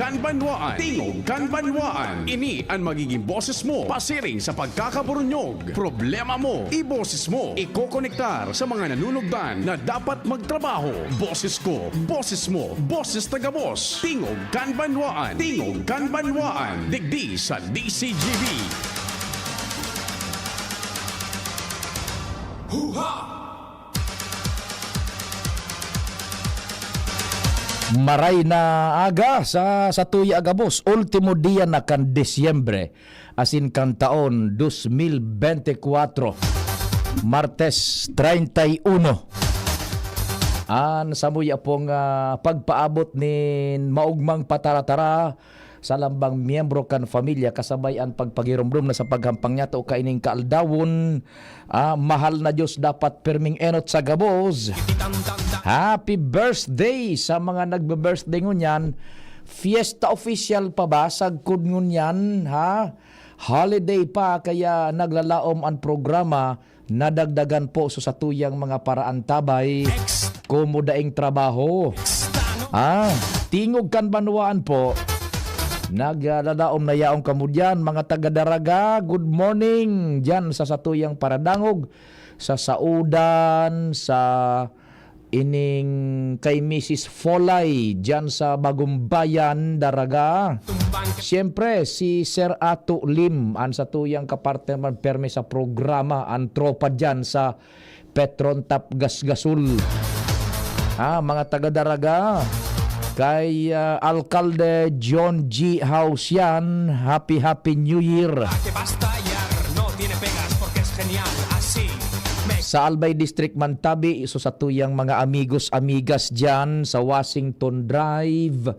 kan banwaan. Tingog kan banwaan. Ini ang magiging boses mo pasiring sa pagkakaburunyog. Problema mo, iboses mo. Ikokonektar sa mga nanunugdan na dapat magtrabaho. Boses ko, boses mo, boses taga-boss. Tingog kan banwaan. Tingog kan banwaan. Digdi sa DCGB. Maray na aga sa tuya agabos, ultimo dia na kan Disyembre, asin kan taon 2024, Martes 31. Samuya pong pagpaabot nin maugmang pataratara sa lambang miyembro kan familia kasabay ang pagpagirumdum na sa paghampang niya to kaining kaaldawon. Mahal na Diyos dapat perming enot sa gabos. Happy birthday sa mga nagbe-birthday ngunyan. Fiesta official pa ba sagkod ngunyan, ha? Holiday pa kaya naglalaom ang programa. Nadagdagan po so sa tuyang mga paraan tabay kumudaing trabaho. Tingog kan banwaan po. Naglalaom na yaong kamudyan mga taga-Daraga. Good morning dyan sa satuyang paradangog, sa Saudan, sa ining kay Mrs. Folay dyan sa Bagumbayan, Daraga. Siyempre si Sir Ato Lim ang satuyang kaparte man perme sa programa ang tropa dyan sa Petron Tap Gasgasul. Mga taga-Daraga, kay Alcalde John G. House yan, Happy New Year. Sa Albay District Mantabi, iso sa tuyang mga amigos-amigas dyan sa Washington Drive,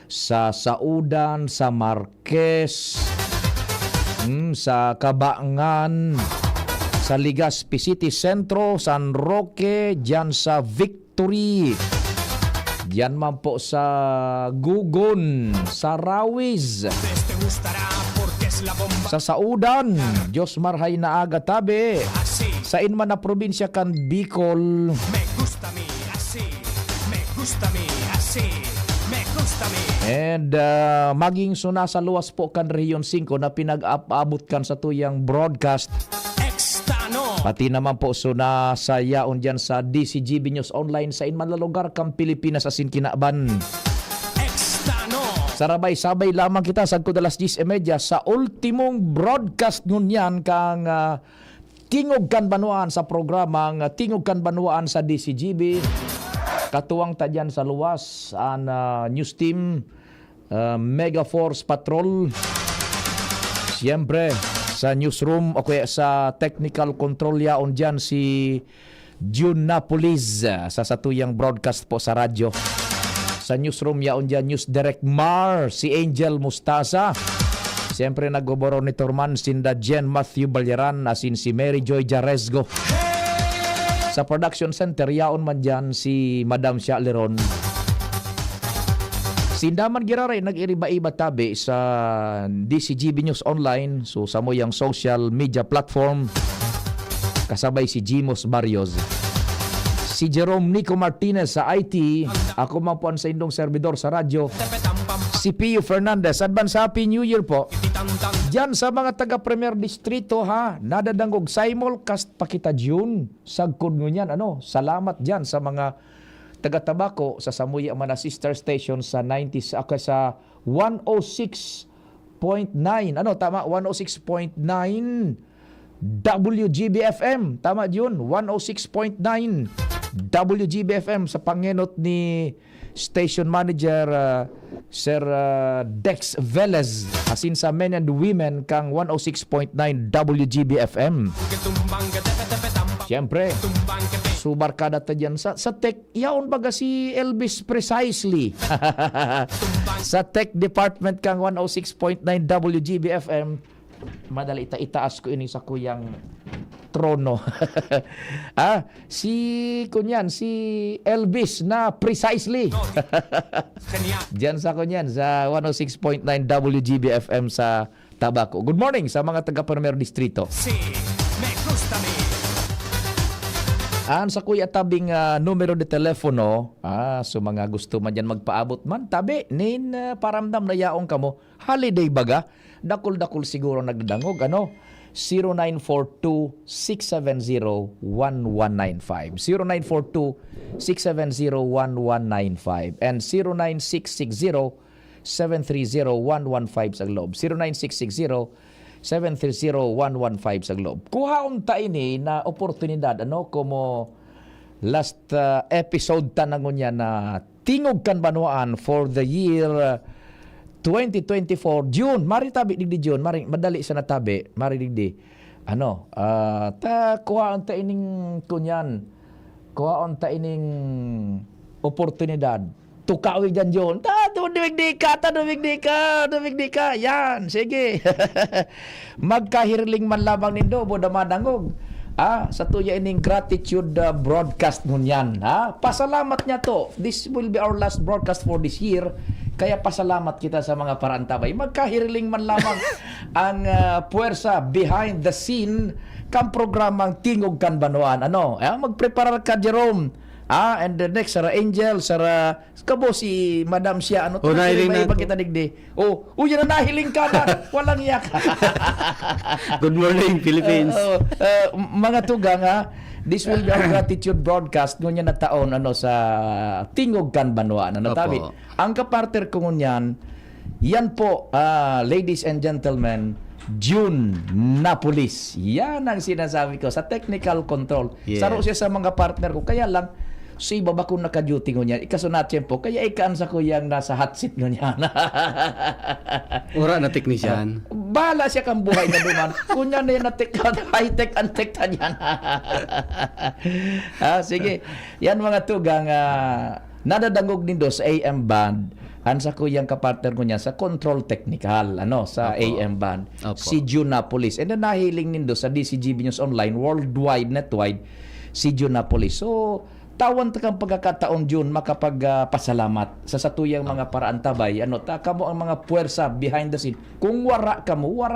sa Saudan, sa Marquez, sa Cabangan, sa Legazpi City Centro, San Roque, dyan sa Victory, dyan man po sa Gugon, sa Rawiz, sa Saudan, Diyos marhay na aga tabi, sa inman na probinsya kan Bicol, and maging suna sa luwas po kan Region 5 na pinag-abot kan sa tuyang broadcast. Pati naman po suna sa yaon dyan sa DCGB News Online sa inman na lugar kang Pilipinas asin kinaban. Sarabay-sabay lamang kita sagkod alas 10:30 sa ultimong broadcast ngunyan kang Tingog kan Banwaan sa programang Tingog kan Banwaan sa DCGB. Katuwang tadyan sa luwas ang news team, Mega Force Patrol. Siyempre sa newsroom o kaya sa technical control yaon dyan si June Napolis sa satuyang broadcast po sa radyo. Sa newsroom yaon dyan News Direct Mar, si Angel Mustasa. Siyempre nag-gobernador man sinda Jen Matthew Balyaran asin si Mary Joy Jaresgo. Sa production center yaon man dyan si Madam Sha Leron. Sindaman giraray nag-iriba-iba tabi sa DCGB News Online, so sa moyang social media platform, kasabay si Jimos Barrios, si Jerome Nico Martinez sa IT, ako man po ang sa indong servidor sa radyo, si Pio Fernandez. Advance Happy New Year po dyan sa mga taga-Premier Distrito, ha, nadadangog simulcast pa kita June sagkod ngunyan, salamat dyan sa mga taga-Tabako sa Samuya Mana sister station sa 90s sa 106.9 tama 106.9 WGB-FM, tama yun, 106.9 WGB-FM sa pangenot ni station manager Sir Dex Velez asin sa men and women kang 106.9 WGB-FM. Siyempre, subarkada ta dyan sa tech. Yaon baga si Elvis Precisely. Sa tech department kang 106.9 WGB-FM. Madali itaas ko ini sa kuyang trono. Si Elvis na Precisely. Diyan sa kunyan sa 106.9 WGB-FM sa Tabaco. Good morning sa mga taga-Premier Distrito. Sa kuya tabing numero de telepono, so mga gusto man dyan magpaabot man, tabi, nin paramdam na yaong kamo, holiday baga, dakol-dakol siguro nagdangog, 0942-670-1195. 0942-670-1195 and 0966-730-115 sa globe. 0966-730-115 sa globe. Kuhaon ta ini na oportunidad, como last episode tanangon niya na tingog kan banwaan for the year 2024 June, mari tabi digdi June, mari madali sa natabi, mari digdi. Kuhaon ta ining kunyan. Kuhaon ta ining oportunidad. Tukawi dyan June. Dumig di ka. Yan, sige. Magkahirling man lamang nindo, boda madangog. Sa tuya ining gratitude broadcast ngunyan. Pasalamat niya to. This will be our last broadcast for this year. Kaya pasalamat kita sa mga parantabay. Magkahirling man lamang ang puwersa behind the scene kang programang Tingog kan Banwaan. Magpreparar ka, Jerome. And the next, Sara Angel, Sara kabo si Madam siya. Nahiling na. Kita digdi. Yan na nahiling ka na. Walang iyak. Good morning, Philippines. Mga tugang, this will be our gratitude broadcast ngunyan na taon sa Tingog kan Banwaan. Tabi. Ang kapartner ko ngunyan, yan po, ladies and gentlemen, June Napolis. Yan ang sinasabi ko sa technical control. Yes. Saro siya sa mga partner ko. Kaya lang, si baba ko naka-duty ngunyan. Ikasunat po. Kaya ikaan sa kuyang nasa hot seat ngunyan. Ura na teknisyan. Bahala siya kang buhay na duman. Kunyan na yan na high-tech and tech ta yan. Sige. Yan mga tugang nadadangog nindo sa AM band. Sa kuyang kapartner ko niya sa control technical, sa AM band. Si June Napolis. And then nahiling nindo sa DCGB News Online, worldwide, netwide, si June Napolis. So, tawan ta kang pagkakataon June makapagpasalamat sa satuyang mga paraan tabay. Kamo ang mga puwersa behind the scene. Kung wara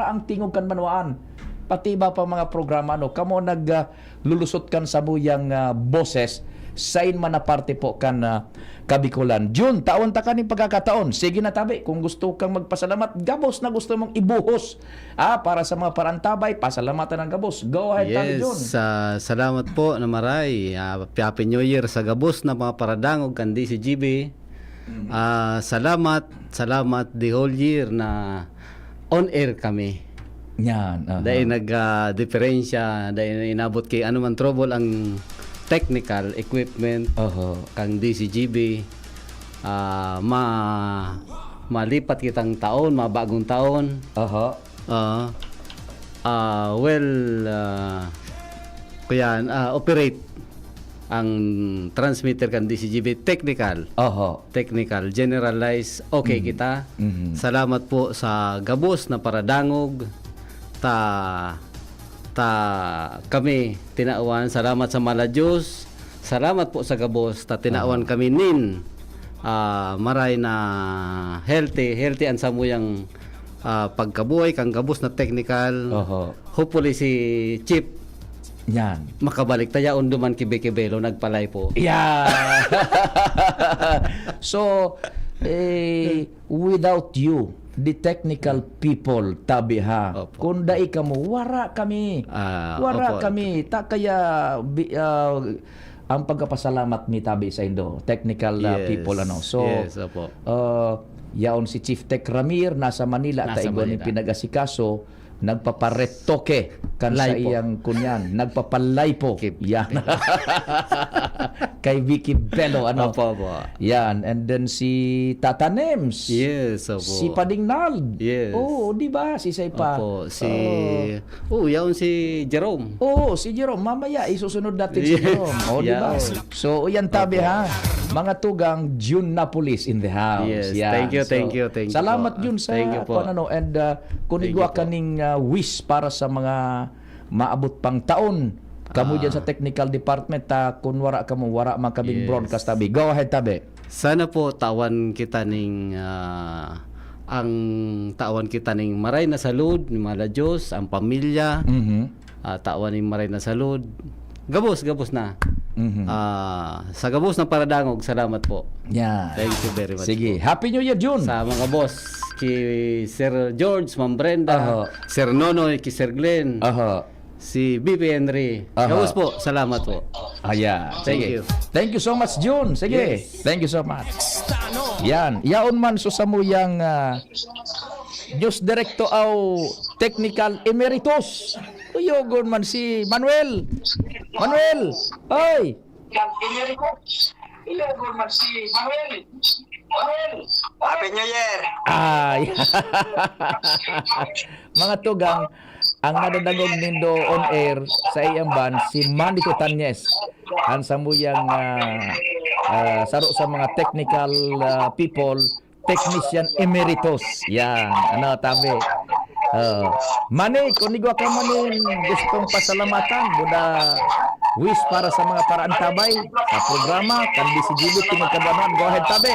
ang Tingog kan Banwaan. Pati ba pa mga programa, kamo naglulusot kan sa buyang boses sain man na parte po kan Kabikulan. June, taon ta kaning pagkakataon. Sige na tabi, kung gusto kang magpasalamat, gabos na gusto mong ibuhos para sa mga parantabay, pasalamatan ng gabos. Go ahead, tabi June. Salamat po na maray. Happy New Year sa gabos na mga paradangog kan DCGB. Salamat the whole year na on air kami. Yan. Dahil nag-diferensya, dahil inabot kay anuman trouble ang technical equipment kang DCGB, malipat kitang taon, mabagong taon. Operate ang transmitter kan DCGB technical, generalize, kita. Salamat po sa gabos na paradangog kami tinauan. Salamat sa mala Diyos. Salamat po sa gabos tinauan kami nin maray na healthy ang samuyang pagkabuhay kang gabos na technical. Hopefully si Chip yan makabalik tayaon duman kibekebelo nagpalay po. So without you, the technical people, tabi kung dai ka mo, wara kami. Kami. Kaya ang pagkapasalamat mi tabi sa Indo, technical people. So, yaon si Chief Tech Ramir, nasa Manila, taigon ni pinagasikaso, nagpaparetoke kan sa iyang kunyan, nagpapalay po. Yan. Kay Vicky Bello, yan. And then si Tata Nems. Si Pading Nald. Di ba? Si Saypa. Yaon si Jerome. Si Jerome. Mamaya, isusunod natin si Jerome. Di ba? So, yan tabi Mga tugang, June Napolis in the house. Thank you. Salamat June sa and kunigwa kaning wish para sa mga maabot pang taon. Kamu dyan sa technical department, kung wara makabing broadcast tabi. Go ahead tabi. Sana po tawan kita ning ang tawan kita ning maray na salud ni mala Diyos, ang pamilya. Tawan ning maray na salud. gabos na. Sa gabos ng Paradangog, salamat po. Yan. Thank you very much. Sige. Happy New Year, June. Sa mga boss, kay Sir George, Ma'am Brenda, Aha. Sir Nonoy, kay Sir Glenn, Aha. si BP Henry. Aha. Gabos po, salamat po. Ayan. Thank Sige. you. Thank you so much, June. Sige. Thank you so much. Yan. Yaon man so samuyang News Director au Technical Emeritus. Tuyogon man si Manuel. Manuel. Hoy. Happy New Year! Ay. Mga tugang, ang nadadagog nindo on air sa iyang ban si Manny Tutanyes. Ang samuyang saro sa mga technical people, technician emeritus. Yan, ano tabi. Mani, kunigwa ka manin, gustong pasalamatan, buda wish para sa mga paraan tabay sa programa, kandi si Jimmy tinagkabanan. Go ahead, tabi.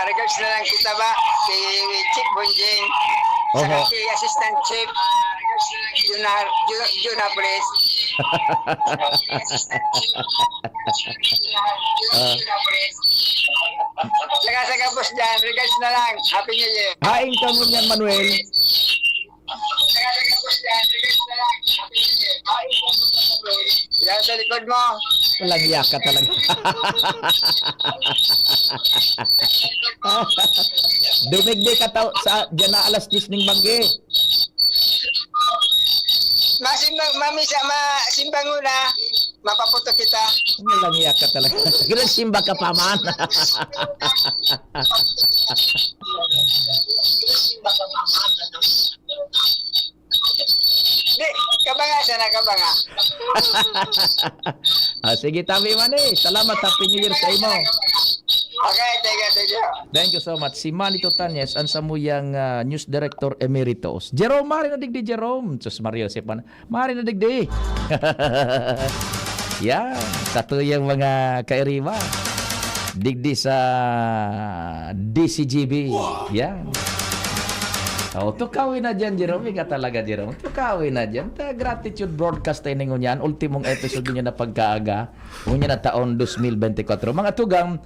Regards na lang kita ba kay Chief Bonjing saka Oho. kay Assistant Chief Juna Pres. Saka boss dyan, regards na lang. Happy New Year. Haing ka mo niyan, Manuel. Saka boss dyan, regards na lang. Happy New Year. Yan sa likod mo. Walang iyak ka talaga. Dumigdi ka sa dyan na alas 10 ning bangge. Masimbang una, mapaputo kita. Walang iyak ka talaga. Ganun simba ka pa man. Di, kabanga sana, kabanga. Sige, tabi man eh. Salamat. Happy New Year sa imo. Okay, thank you. Thank you so much. Si Manny Tutanyes, ang samuyang News Director Emeritus. Jerome, mari na digdi, Jerome. Sus Mario Sepan. Mari na digdi. Yan. Katuyang mga kairiwa. Digdi sa DCGB. Yan. Oh, tukawin na dyan, Jerome. Ika talaga, Jerome. Tukawin na dyan. Gratitude broadcast tayo ninyo yan. Ultimong episode niya na pagkaaga. Ngunya na taon 2024. Mga tugang,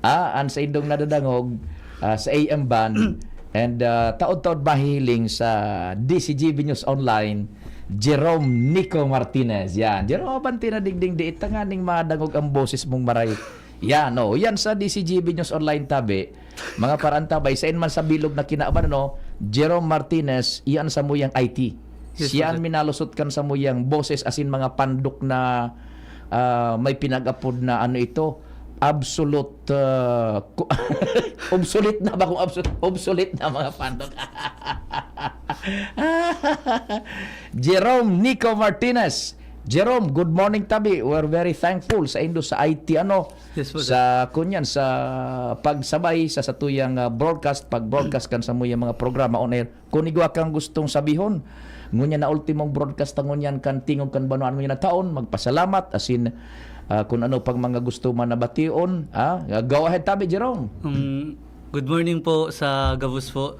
ang sa indong nadadangog sa AM Band and taod-taod mahiling sa DCGB News Online, Jerome Nico Martinez. Yan. Jerome, banti na dingding di itanganing madangog ang boses mong maray. Yan, no. Yan sa DCGB News Online tabi. Mga paraan tabay, sa man sa bilog na kinaaban, no, Jerome Martinez, iyan sa muyang IT. Yes, Siya ang minalusot kan sa muyang boses asin mga pandok na may pinag-apod na ano ito, absolute obsolete na ba kung obsolete na mga pandok. Jerome Nico Martinez. Jerome, good morning tabi. We're very thankful sa indo sa IT Yes, po, sa kunyan sa pagsabay sa satuyang broadcast pag-broadcast kan sa muyang mga programa on air. Kung igwa kang gustong sabihon, ngunya na ultimong broadcast ngunyan kan tingog kan banuan mo na taon, magpasalamat asin kung ano pang mga gusto man na bation, go ahead tabi, Jerome. Good morning po sa Gabos po.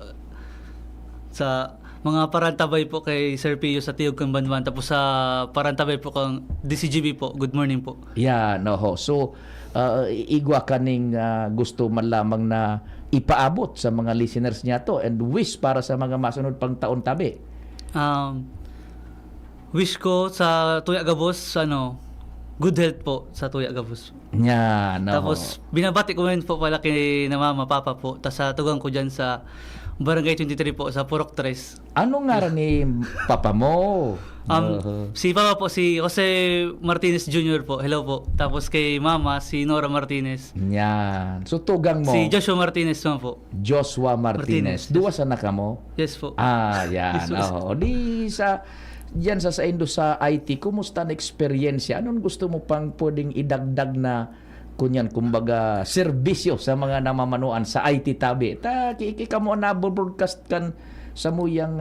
Sa mga parantabay po kay Sir Pio sa Tiyog kang Banban. Tapos sa parantabay po kang DCGB po. Good morning po. Yeah, no ho. So, igwa kaning gusto man lamang na ipaabot sa mga listeners niya to and wish para sa mga masunod pang taon tabi. Wish ko sa Tuya Gabos, good health po sa Tuya Gabos. Yeah, no. Tapos, binabati ko rin po pala kay na mama, papa po. Tapos sa tugang ko dyan sa Barangay 23 po, sa Purok 3. Anong nga ni papa mo? Si papa po, si Jose Martinez Jr. po. Hello po. Tapos kay mama, si Nora Martinez. Yan. So, tugang mo, Si Joshua Martinez naman po. Joshua Martinez. Martinez. Duwa sa naka mo? Yes po. Yan. Oo. Di sa yan sa indo sa IT, kumusta na experience? Anong gusto mo pang pwedeng idagdag na kunyan, kumbaga, serbisyo sa mga namamanuan sa IT tabi? Kika mo na broadcast kan sa muyang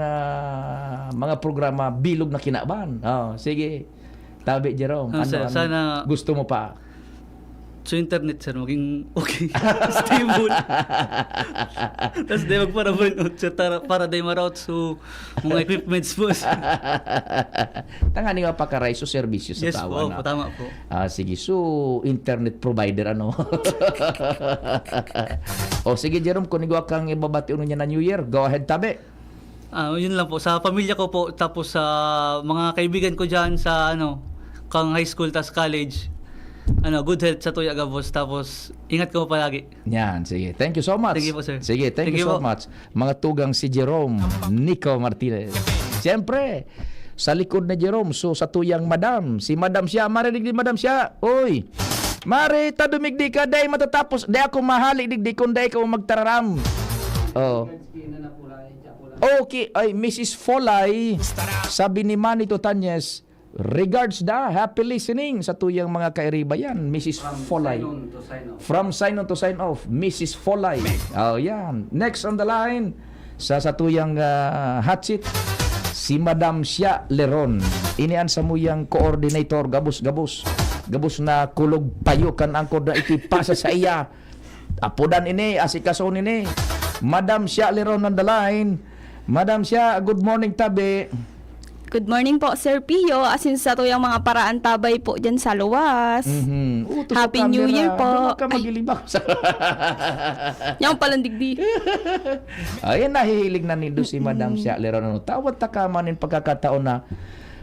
mga programa bilog na kinaban. Sige. Tabi, Jerome. Sir, sana gusto mo pa? sa internet, sir, maging okay. Stable. Tapos di magpara burnout, sir, para di ma-route so mga equipments po. Sir. Tangani nga pakaray so serbisyo sa Yes tawa po, na. tama po. Sige, so internet provider ano. O sige Jerome, kung igwa kang ibabati uno niya na New Year, go ahead tabi. Yun lang po, sa pamilya ko po, tapos sa mga kaibigan ko dyan sa kang high school tas college. Good health sa Tuya Gabos, tapos ingat ko palagi. Yan, sige. Thank you so much. Thank you po, sir. Sige, thank you so po. much. Mga tugang si Jerome, Nico Martinez. Siyempre, sa likod na Jerome, so sa tuyang madam, si madam siya, marinig din madam siya. Uy, mari, tadumigdi ka, day matatapos, day ako mahali, digdi kung day ka magtararam. Oh. Okay, ay Mrs. Folay, sabi ni Manito Tanyes, regards da, happy listening sa tuyang mga kairiba yan, Mrs. Folay. From sign on to sign off, Mrs. Folay. Oh, yan. Next on the line, sa tuyang hot seat, si Madam Sia Leron. Inian sa muyang coordinator, gabus na kulog payukan angkod na itipasa sa iya. Apudan ini, asikason ini. Madam Sia Leron on the line. Madam Sia, good morning tabi. Good morning po, Sir Pio. Asin sa to yung mga paraan tabay po dyan sa luwas. Happy New Year po. Ka magilibak. Yung palang digdi. Ayan, nahihilig na nindo si Madam Sia Leron. Tawad ta ka manin pagkakataon na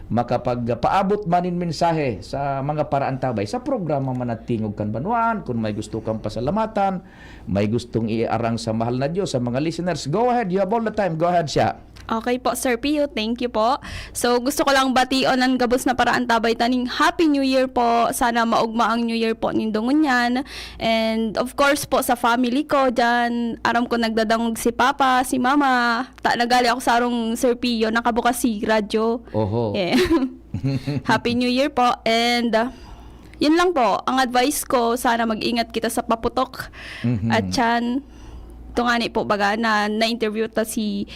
makapagpaabot manin mensahe sa mga paraan tabay sa programa man at Tingog Kanbanuan. Kung may gusto kang pasalamatan, may gustong iarang sa mahal na Diyos sa mga listeners, go ahead, you have all the time. Go ahead Sia. Okay po, Sir Pio. Thank you po. So, gusto ko lang bation ng gabos na paraan tabay taning Happy New Year po. Sana maugma ang New Year po nindungon yan. And of course po sa family ko dyan, aram ko nagdadangog si Papa, si Mama. Nagali ako sa arong Sir Pio, nakabukas si radyo. Oho. Yeah. Happy New Year po. And yun lang po, ang advice ko, sana mag-ingat kita sa paputok. At yan, tungani po baga na-interview ta si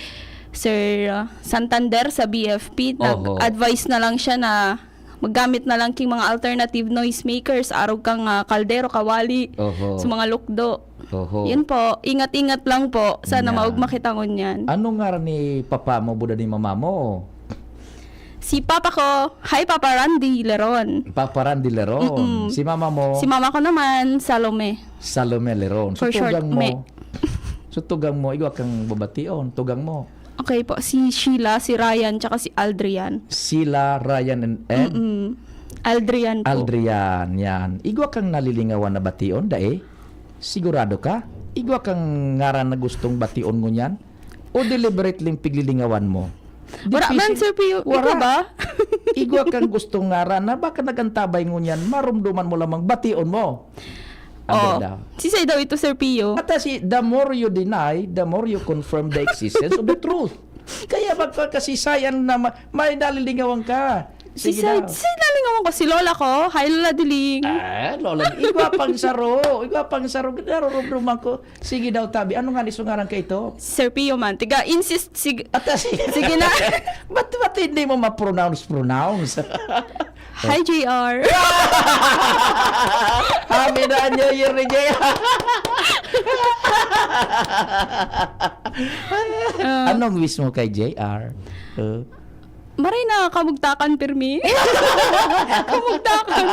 Sir Santander sa BFP. Nag-advise na lang siya na maggamit na lang king mga alternative noise makers, arog kang kaldero, kawali, sa mga lukdo. Yun po, ingat-ingat lang po. Sana maugma kita ngunyan. Ano nga ni papa mo, buda ni mama mo? Si papa ko, hi Papa Randy Leron. Papa Randy Leron. Si mama mo? Si mama ko naman, Salome. Salome Leron. So For short, tugang mo. May. So tugang mo, igwa kang babation, tugang mo. Okay po, si Sheila, si Ryan, tsaka si Aldrian. Sila, Ryan and Aldrian po. Aldrian, yan. Igwa kang nalilingawan na bation, dae? Sigurado ka? Igwa kang ngaran na gustong bation mo yan? O deliberately piglilingawan mo? Wala man, Sir Pio. Ikaw ba? Igwa kang gustong ngaran na baka nagantabay mo yan, marumduman mo lamang bation mo. Sisay daw ito, Sir Pio. At the more you deny, the more you confirm the existence of the truth. Kaya magkakasisayan na may nalilingawan ka. Sige Sisay daw. nalingawan ko. Si Lola ko. Hi, Lola Diling. Lola, igwa pang saro. Narurumduman ko. Sige daw, tabi. Ano nga nisungaran ka ito? Sir Pio man. Tiga, insist. Sige na. Ba't hindi mo ma-pronounce? Hi, JR. Happy na New Year ni Jay. Anong wish mo kay JR? Maray na kamugtakan, Pirmi. Kamugtakan.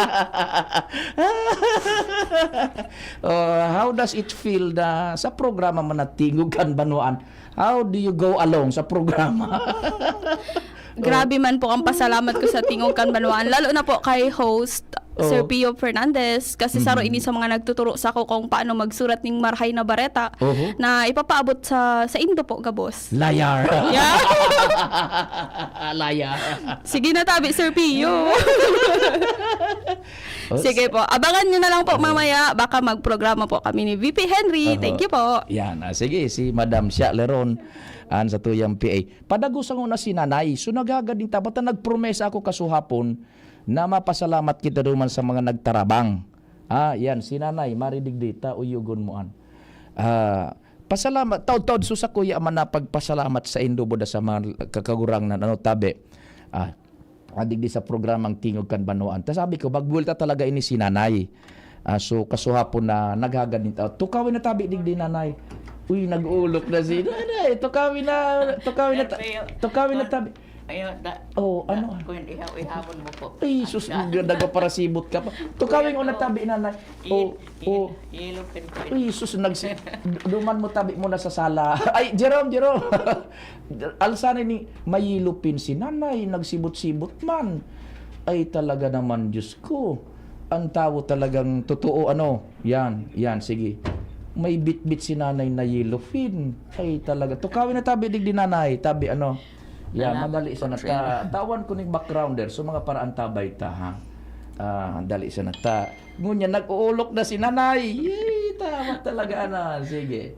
How does it feel na sa programa man na Tingog Kanbanuan? How do you go along sa programa? Grabe man po ang pasalamat ko sa Tingog Kanbanuan. Lalo na po kay host Sir Pio Fernandez. Kasi saro ini sa mga nagtuturo sa ako kung paano magsurat ng marhay na bareta na ipapaabot sa Indo po, Gabos. Liar. Yeah. Liar. Sige na tabi, Sir Pio. Sige po. Abangan nyo na lang po mamaya. Baka magprograma po kami ni VP Henry. Thank you po. Yan. Sige, si Madam Sia Leron sa tuyang PA. Padagusan ko na si nanay. So nagagading tapat na nagpromesa ako kasuhapon na mapasalamat kita duman sa mga nagtarabang. Yan, si nanay, maridigdita, uyugon mo an. Pasalamat, taod-taod susa kuya man na pagpasalamat sa Indo boda sa mga kakagurang na tabi. Adigdi sa programang Tingog Kanbanuan. Ta sabi ko, magbuelta talaga ini si nanay. So kasuhapon na naghagan nito. Tukawin na tabi digdi nanay. Uy, nag-ulok na si nanay. Tukawin na tabi. Ayun, Oh, ano? kung ihabol mo po. Ay, sus, daga para sibot ka pa. Tukawin ko na tabi nanay. Oh. Ilupin ko. Uy, sus, duman mo tabi mo na sa sala. Ay, Jerome. Alsanay ni mayilupin si nanay, nagsibot-sibot man. Ay, talaga naman, Diyos ko. Ang tao talagang totoo, Yan, sige. May bit-bit si nanay na yilupin. Ay, talaga. Tukawin na tabi digdi nanay. Tabi, Yan, madali sa nata. Tawan ko ni backgrounder. So, mga paraan tabay ta, ha? Dali sa nata. Ngunya, nag-uulok na si nanay. Yay, tama talaga, Sige.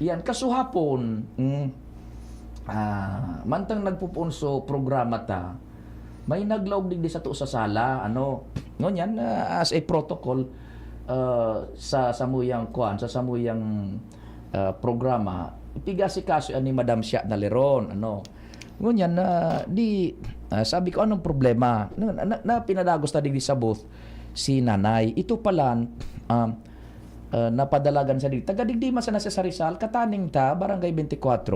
Yan, kasuhapon. Mantang nagpupunso programa ta, may naglaog digdi sa sa sala, Ngunyan, as a protocol, sa samuyang programa, pigasi kaso ni Madam Siya na Leron, Ngunyan, sabi ko, anong problema? Na pinadagos na digdi sa booth, si nanay. Ito pala, napadalagan sa digdi. Taga-digdi man sa nasa Rizal, kataning ta, barangay 24,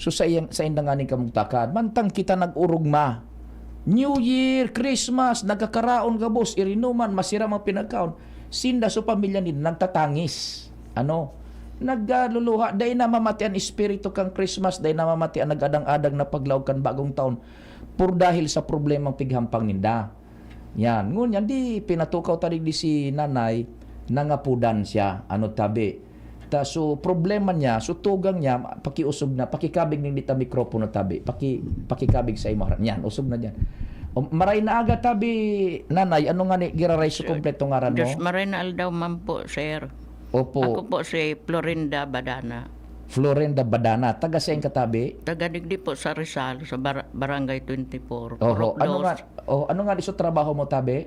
so sa indanganing kamugtakan, mantang kita nag-urugma. New Year, Christmas, nagkakaraon ka boss, irinuman, masira mga pinagkaon. Sinda so pamilya nila, nagtatangis. Nagluluha, dahil na mamati ang espiritu kang Christmas, dahil na mamati ang nag-adang-adang na paglaog kan bagong taon, pur dahil sa problemang pighampang ninda. Yan, ngunyan, di pinatukaw tarig di si nanay, nangapudan siya, tabi. So, problema niya, so tugang niya, pakiusog na, pakikabig ng dita mikropono tabi, pakikabig sa imo. Yan, usog na dyan. Maray na aga tabi, nanay, nga ni, giraray sa kompleto ngaran mo? Diyos maray na aldaw man po, sir. Opo. Ako po si Florinda Badana. Florinda Badana, taga saan katabi? Taga-digdi po sa Rizal, sa Barangay 24. Oho, ano nga iso trabaho mo tabi?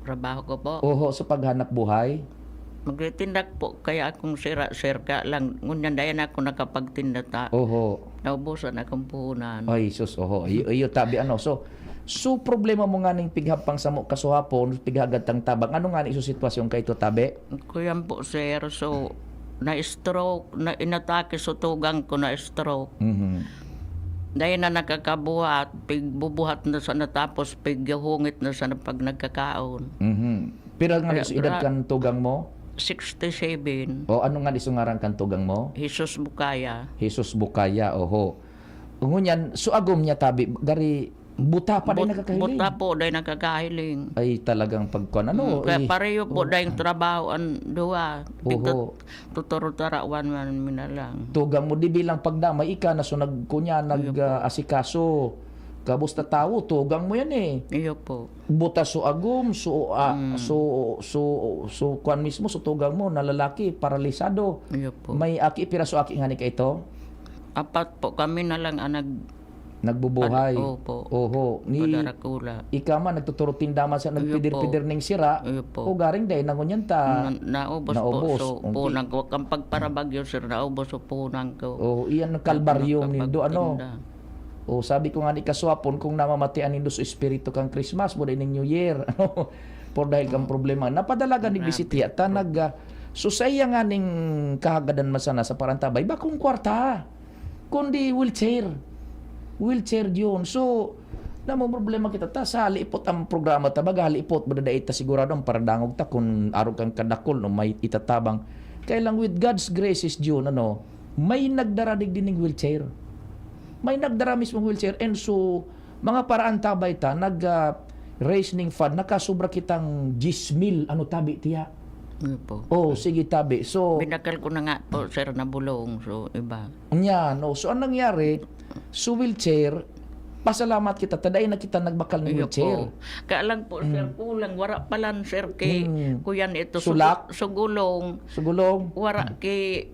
Trabaho ko po. Oho, sa paghanap buhay? Magtitindak po, kaya akong sir ka lang. Ngunyan dayan ako nakapagtinda ta. Oho. Naubusan akong puhunan. Ay, sus, oho. Iyo tabi, So, problema mo nga ning pighapang sa mo kasuhapon, pighagatang tabang. Ano nga ni iso sitwasyon kay ito tabi? Kuyan po, sir. So, na-stroke, inatake sa tugang ko na-stroke. Dahil na nakakabuhat, pigbubuhat na sa natapos, pighungit na sa pag nagkakaon. Pero nga iso edad kan tugang mo? 67. O ano nga iso ngaran kan tugang mo? Jesus Bukaya. Jesus Bukaya, oho. Ngunyan, so agom niya tabi, gari buta pa din nakakahiling. Buta po dahil nakakahiling. Ay talagang pagkuan. Kaya pareho po dahil trabaho ang duwa. Oho. Tuturo-tarawan man minalang. Tugang mo di bilang pagdamay ika na so asikaso. Kabusta tao, tugang mo yan eh. Iyo po. Buta so agom, so kuan mismo, so tugang mo na lalaki, paralisado. Iyo po. May piraso aki nga ni ka ito? 4 po kami na lang ang nagbubuhay. Opo. Oho. Ni Padarakula. ika man nagtuturo tindaman sa nagpidir-pidir ning sira. O garing day nangunyan ta. Naubos po. So punang ko kang pagparabagyo sir, naubos so punang ko. Oh, iyan ang kalbaryong nindo O sabi ko nga ni kaswapon kung namamatian nindo sa espiritu kang Christmas mo ning New Year. Por dahil kang problema. Napadalagan ni bisitiya ta so sa iya nga ning kahagadan masana sa parantabay bakong kwarta. Kundi wheelchair yun. So, namo problema kita ta sa halipot ang programa ta baga halipot badada ita sigurado para dangog ta kung arog kang kadakol no may itatabang kailang with God's grace is June may nagdaradig din ng wheelchair. May nagdara mismo wheelchair and so mga paraan tabay ta raise ning fund nakasubra kitang 10,000 tabi tiya. Po. Oh, sige tabi. So binakal ko na nga po sir na bulong so iba. Nya no. So anong nangyari? So wheelchair, pasalamat kita taday na kita nagbakal ng wheelchair. Kaya lang po sir kulang wara palan sir kay kuyan ito Sulak? sugulong. Sugulong. Wara kay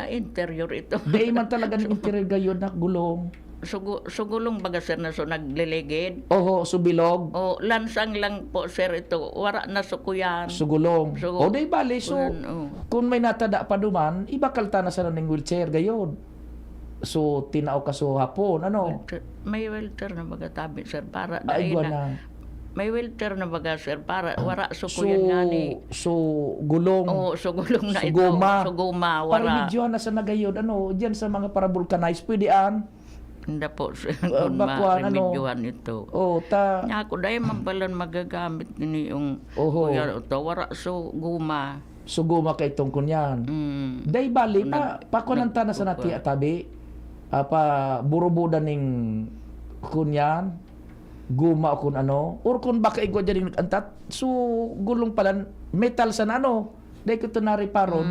interior ito. Di man talaga ng interior gayon na gulong. Sugulong baga sir na so nagliligid. Oho, subilog. O lansang lang po sir ito. Wara na sukuyan. Sugulong. O di bali so Kuyan, kung may natada pa duman, ibakal ta na sa ng wheelchair gayon. So tinao ka so hapon ano? May wheelchair na baga tabi sir para Ay dahil na. may wheelchair na baga sir para wara so kuyan nga ni. So gulong. Oo, so gulong na ito. Sugoma. Sugoma, Para wara. medyo na sa nagayod ano, diyan sa mga para vulcanize pwede an. Hindi po sir. Bakuan, ano? Remedyohan ito. Oh, ta Nya ako dahil mampalan magagamit ni yung Oho. kuya ito. Wara so guma. suguma kay tong kunyan. Day bali pa kunanta na sa nati atabi. Pa burubuda ning kunyan. Guma kun ano. Or kun baka igwa dyan nag-antat. So gulong pala metal sa ano. Day ko to nariparo.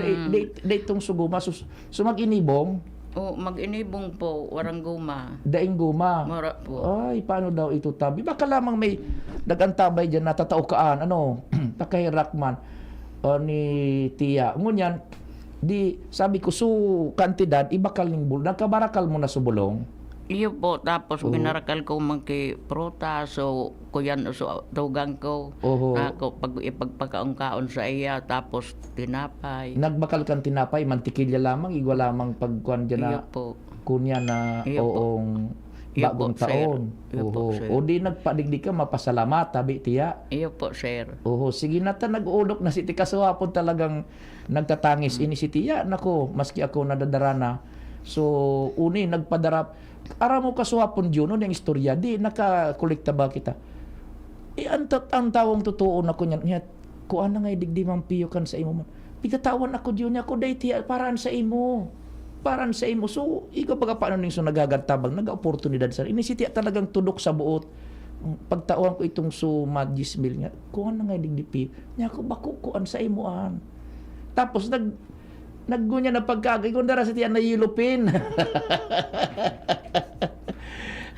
Day tong suguma. So mag-inibong. O mag-inibong po, warang guma. Daing guma. Mara po. Ay, paano daw ito tabi? Baka lamang may nagantabay dyan na tatao kaan. Ano? Takay Rakman. Ni Tia. Ngunyan, di sabi ko, su kantidad, ibakal ning bulong. Nagkabarakal mo na sa bulong. Iyo po, tapos binarakal ko mangki pruta, so kuyan so tugang ko. Oho. Ako pag ipagpakaon-kaon sa iya, tapos tinapay. Nagbakal kang tinapay, mantikilya lamang, igwa lamang pagkuhan dyan Iyo na po. kunya na Iyo po. oong Iyo bagong po, sir. taon. Iyo po, Oho. sir. O di nagpadigdi ka, mapasalamat, tabi Tia. Iyo po, sir. Oho, sige na ta nag-uulok na si Tia. Kasawapon talagang nagtatangis ini si Tia. Nako, maski ako nadadarana. So, uni, nagpadarap. Ara mo kasawapon yun, no, yung istorya. Di, nakakolekta ba kita? Ang tawang totoo na ko niya. Kuan na nga digdi mampiyo kan sa imo man. Pigatawan ako yun niya. Ako day Tia, paraan sa imo. Paraan sa imo. So, ikaw pagka paano ning so nagagantabang, nag-oportunidad sa ini si Tia talagang tudok sa buot. Pagtawan ko itong so madjis mil nga, kuhan na nga digdipi. Nya ko bako kuan sa imuan. Tapos naggunya na pagkagay ko dara sa Tia na yilupin.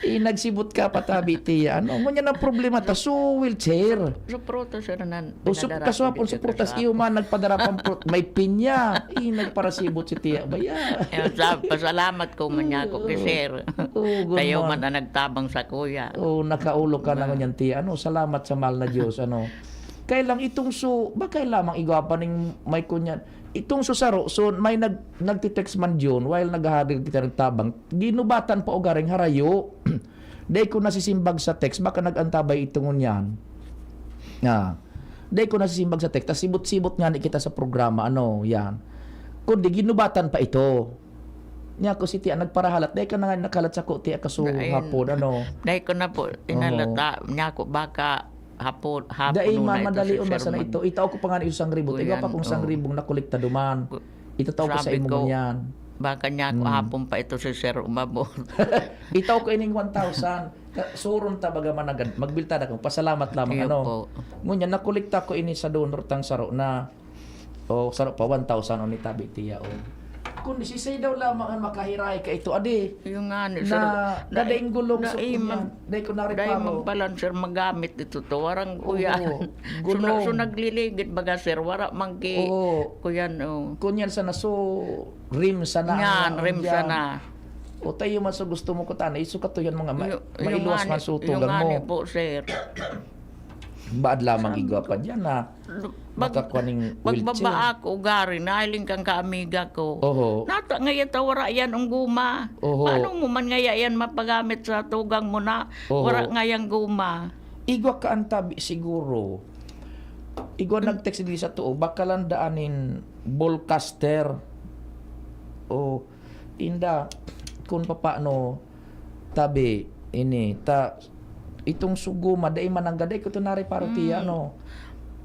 Nagsibot ka patabi Tia. Ano ngunya na problema ta so wheelchair. So pruta, sir, na Usap kaswapon sa prutas iyo man nagpadarapan may pinya. Nagparasibot si Tia. Baya. Pasalamat ko man niya ako kay sir. good Tayo man. man na nagtabang sa kuya. Nakaulo ka na ngunyan Tia. Salamat sa mahal na Diyos. Kailang itong bakay lamang igwapa ning may kunyan. Itong susaro, so may nagtitext man John while naghahadig kita ng tabang, ginubatan pa o garing harayo. Day ko nasisimbag sa text, baka nagantabay itong ngunyan. Day ko nasisimbag sa text, tas sibot-sibot nga ni kita sa programa, yan. Kundi ginubatan pa ito. Nya ko si Tia nagparahalat, day ka na nga nakalat sa ko Tia kaso hapon, Dahil ko na po, inalata niya ko baka hapon Dahil una mamadali ito si unsa Sir na ito. Itaw ko pa nga isang ribot. Iga pa kung isang ribong nakolekta duman. Itataw ko sa Sabi imo ko, yan. Baka niya ko hapon pa ito si Sir umabot. Itaw ko ining 1,000. Suron ta baga managad. Magbilta na ko. Pasalamat lamang Iyo po. Ngunya nakolekta ko ini sa donor tang saro na saro pa 1,000 ni tabi Tia Kung sisay daw lamang ang makahiray ka ito adi. Yung nga ni Sir. Nadaing gulong sa kunyan. Dahil ko Dahil nariparo. magpalan Sir magamit ito to. Warang kuya. gulong. So nagliligid baga Sir. Wara mangki. Kuyan Kunyan sana rim sana. Yan, rim sana. O tayo man sa gusto mo ko tanay, iso ka to yan mga Yung mailuwas man sutugang mo. po Sir. Baad lamang igwa pa dyan na makakuaning Pagbaba wheelchair. ako, gari, nahiling kang kaamiga ko. Oho. Nata ngayon tawara yan ang guma. Oho. Paano mo man ngaya yan mapagamit sa tugang mo na Oho. wara ngayang guma? Igwa ka ang tabi siguro. Igwa nag-text din sa tuo, baka lang daanin ballcaster. O inda kung paano tabi ini itong suguma dai mananggaday ko tunari paro Tia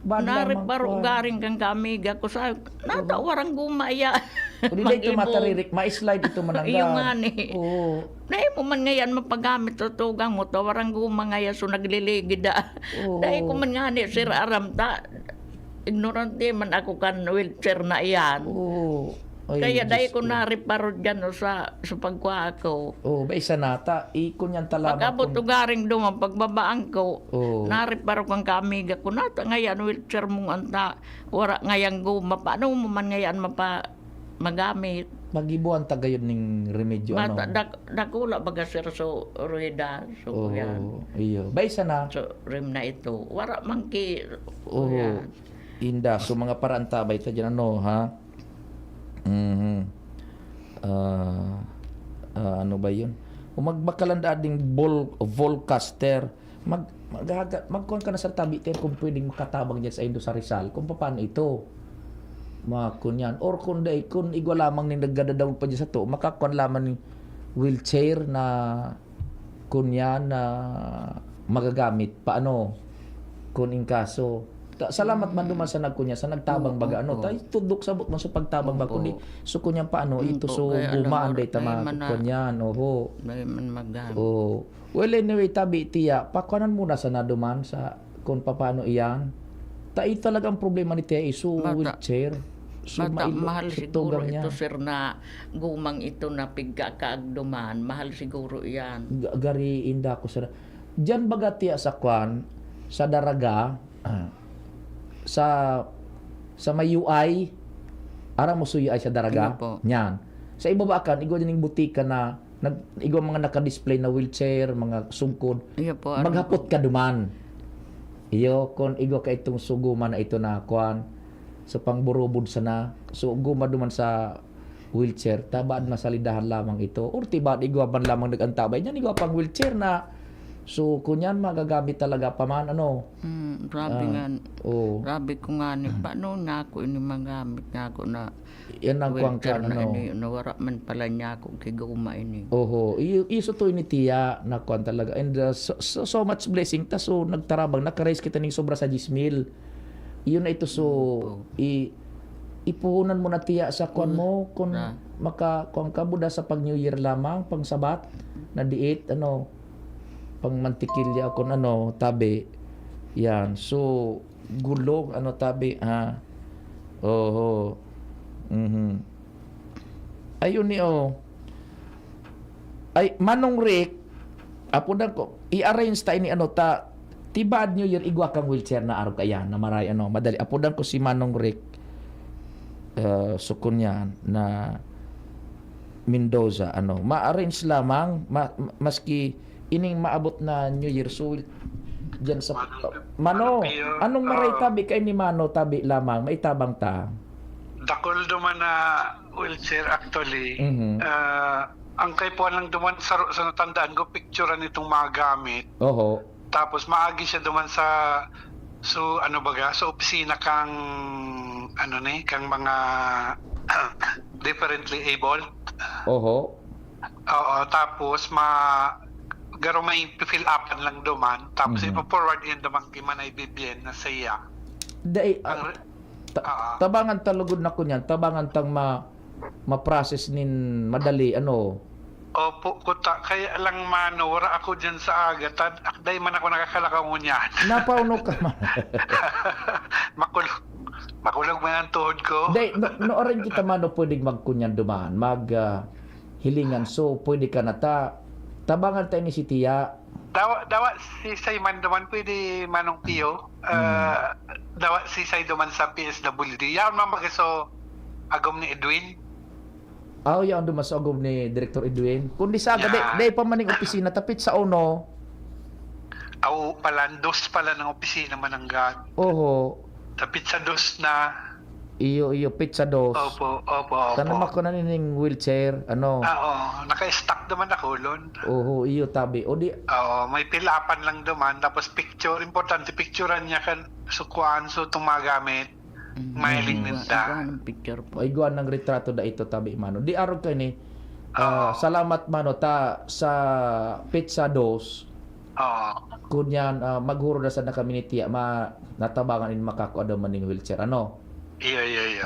Nari paro garing kang kaamiga ko sa nata warang guma ya. Udi day ito mataririk, ma-slide ito manangga. Iyo nga ni. Oo. Dahil mo man ngayon mapagamit sa tugang mo, tawarang guma ngayon so nagliligid Oo. Dahil ko man nga ni Sir Aram ta, ignorante man ako kan wheelchair na iyan. Oo. Ay, Kaya dahil Diyos ko nariparo dyan sa pagkuha ko. ba isa nata, ikon yan talaga. Pag-abot garing duman, pagbabaan ko, Oo. nariparo kang kaamiga ko, nata ngayon wheelchair mong anta, wara ngayang guma, paano mo man ngayon magamit? Magibuan tagayon ning remedyo Dakula baga Sir so rueda, so Oo. yan. Iyo. Ba isa na. So rim na ito, wara mangki. Oo. Yan. Inda, so mga paraan tabay ta dyan ha? ano ba yun? O magbakalandaan ding Volcaster, magkuhan ka na sa tabi tayo kung pwedeng makatabang dyan sa Indo sa Rizal, kung paano ito. Makunyan. Or kung igwa lamang ni naggadadaw pa dyan sa to, makakuhan lamang ni wheelchair na kunyan na magagamit. Paano? Kung in kaso. Salamat man duman sa nagkunya, sa nagtabang baga. Ano, tayo tudok sabot man sa pagtabang baga. Kundi, so kunyan paano, ito so bumaan day tama kunyan. Oho. May man magamit. Oh. Well, anyway, tabi, tiya, pakuanan muna sa naduman sa kung paano iyan. Tayo talagang problema ni tiya, iso wheelchair. So, Mahal siguro tugang niya. ito, sir, na gumang ito na pigkakaagduman. Mahal siguro yan. Gari inda ko sa diyan baga tiya sa kwan sa daraga sa may UI ara mo suyo ay sa daraga Ano po? nyan sa ibabakan igwa dining butika na igwa mga naka-display na wheelchair mga sungkod Iya po. maghapot ka duman iyo kon igwa ka itong suguman na ito na kwan sa pangburubod sana so guma duman sa wheelchair tabad na salidahan lamang ito or tibad igwa ban lamang nagantabay niyan igwa pang wheelchair na so kunyan magagamit talaga paman ano Grabe nga. oh Grabe ko nga ni. Paano na ako ini magamit nga ako na yan ang kuwang wheelchair kan na ano ini. Nawara man pala niya ako kiguma ini. oho iso to ini tiya na kuwan talaga and so much blessing ta so nagtarabang naka-raise kita ning sobra sa 10,000 iyon na ito so ipuhunan mo na tiya sa kuwan mo kung kuwang ka buda sa pag New Year lamang pang sabat na diet ano pang mantikilya kung ano tabi yan so gulog ano tabi ha oho ayun ni ay Manong Rick apunan ko i-arrange ta ini ano ta tibad New Year igwa kang wheelchair na araw kaya na maray ano madali apunan ko si Manong Rick sukun yan na Mendoza ano ma-arrange lamang maski ining maabot na New Year so diyan sa Mano anong maray tabi kay ni Mano tabi lamang maitabang ta dakol duman na wheelchair actually. Ang kay po lang duman sa natandaan ko picturean itong mga gamit. oho Tapos maagi siya duman sa so ano baga sa opisina kang ano ni kang mga differently abled. oho Oo, tapos garo may fill upan lang duman tapos ipo-forward in duman kay Manay Bibian na saya. dai Ang tabangan talugod na kunyan tabangan tang ma-process nin madali ano Opo, kuta kaya lang mano wala ako diyan sa agad akday man ako nakakalakaw niyan. napauno ka man Makulog man ang tuhod ko. dai no oran kita Mano pwedeng magkunyan duman hilingan so pwede ka na tabangan tayo ni si Tia Dawa si Sayman duman pwede Manong Tio. Dawa si Say duman sa PSWD. Yaon man so agom ni Edwin. yan duman sa agom ni Director Edwin kundi sa aga dai pa maning opisina tapit sa uno Aw pala dos pala ng opisina mananggan. oho Tapit sa dos na. iyo pizza dos Opo. tanam ako na nining wheelchair ano Oo, naka-stack duman ako lon. oho iyo tabi o di Oo, may pilapan lang duman tapos picture importante picturean niya kan sukuan so tumagamit. Mailing ninda. Ang picture po. ay guwan ng retrato da ito tabi Mano di araw kay ni salamat Mano ta sa pizza dos Oo. kunyan maghuro na sa community natabangan in makakuada man ning wheelchair ano Iyo.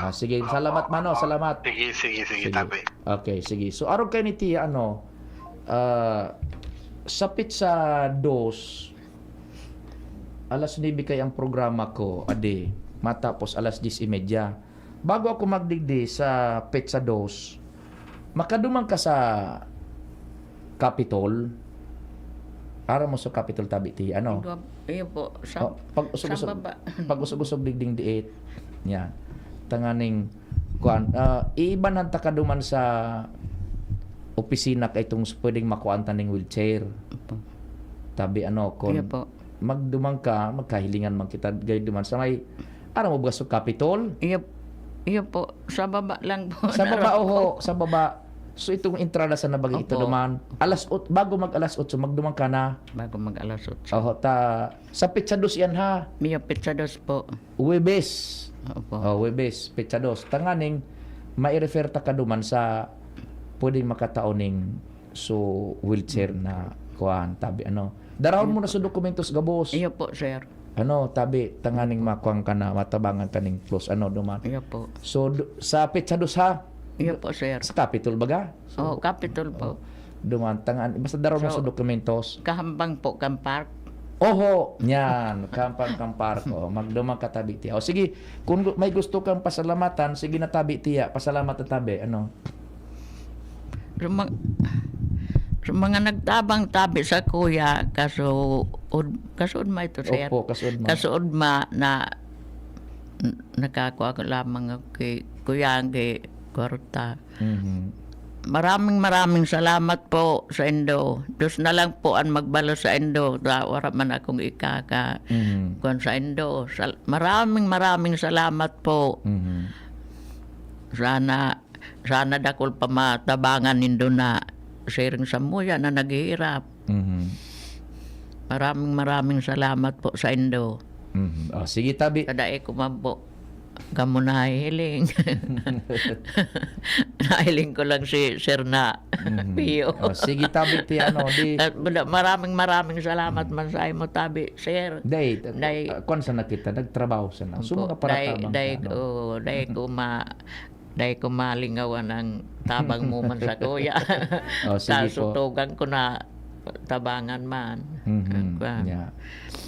sige salamat Mano salamat Sige, tabi. okay sige so araw kay ni Tia ano sa pizza dos alas 9 kay ang programa ko ade matapos alas 10:30 bago ako magdigdi sa pizza dos makadumang ka sa Capitol ara mo sa Capitol tabi ti ano Iyo po. Sa baba. pag usog digding diit nya tanganing kuan iban hanta ka duman sa opisina kay itong pwedeng makuan taning wheelchair tabi ano kon Iyo po. magdumang ka magkahilingan man kita gay duman sa may ara mo ba sa Capitol Iyo po. Sa baba lang po. sa baba oho sa baba So itong entrada sa nabagi ito Opo. duman. Bago mag alas 8 magduman ka na. Bago mag-alas 8. Oh, sa Pizza Dos yan ha. Mio Pizza Dos po. Webes. Opo. Webes, Pizza Dos. Tanganing mai-refer ta ka duman sa pwedeng makataoning so wheelchair na kuan tabi ano. Darawon mo na sa dokumentos gabos. Iyo po, sir. Ano tabi tanganing makuang ka na matabangan kaning plus ano duman. Iyo po. So sa Pizza Dos ha. Iyo po, sir. Sa Capitol baga. Oh, Capitol po. Duman tangan basta darawon mo So, sa dokumentos. Kahambang po, Kampark. Oho, yan, kampar ko. Magdumang katabi tiya. O sige, kung may gusto kang pasalamatan, sige na tabi tiya. Pasalamat na tabi. Ano? Sa mga nagtabang tabi sa kuya, kasud ma ito, sir. Opo, kasud ma. Kasud ma na nakakuha ko lamang kay kuya kay kwarta. Mhm. Maraming salamat po sa Indo. Dus na lang po ang magbalo sa Indo. Wala man akong ikaka. Mhm. Kuan sa Indo. Maraming salamat po. Mhm. Sana dakol pa matabangan nindo na sharing sa muya na naghihirap. Mhm. Maraming salamat po sa Indo. Mhm. O sige tabi. Kadae ko man po. Kamu nahihiling. Nahiling ko lang si Sir na Pio. O sige tabi tiya ano di. At maraming salamat man sa imo tabi, Sir. Day, Day. kon sa nakita nagtrabaho sa na. So mga paratabang Dahil ko malingawan ang tabang mo man sa kuya. Oh, sige po. Kasutugan ko na tabangan man. Mhm. Kuwan. Yeah.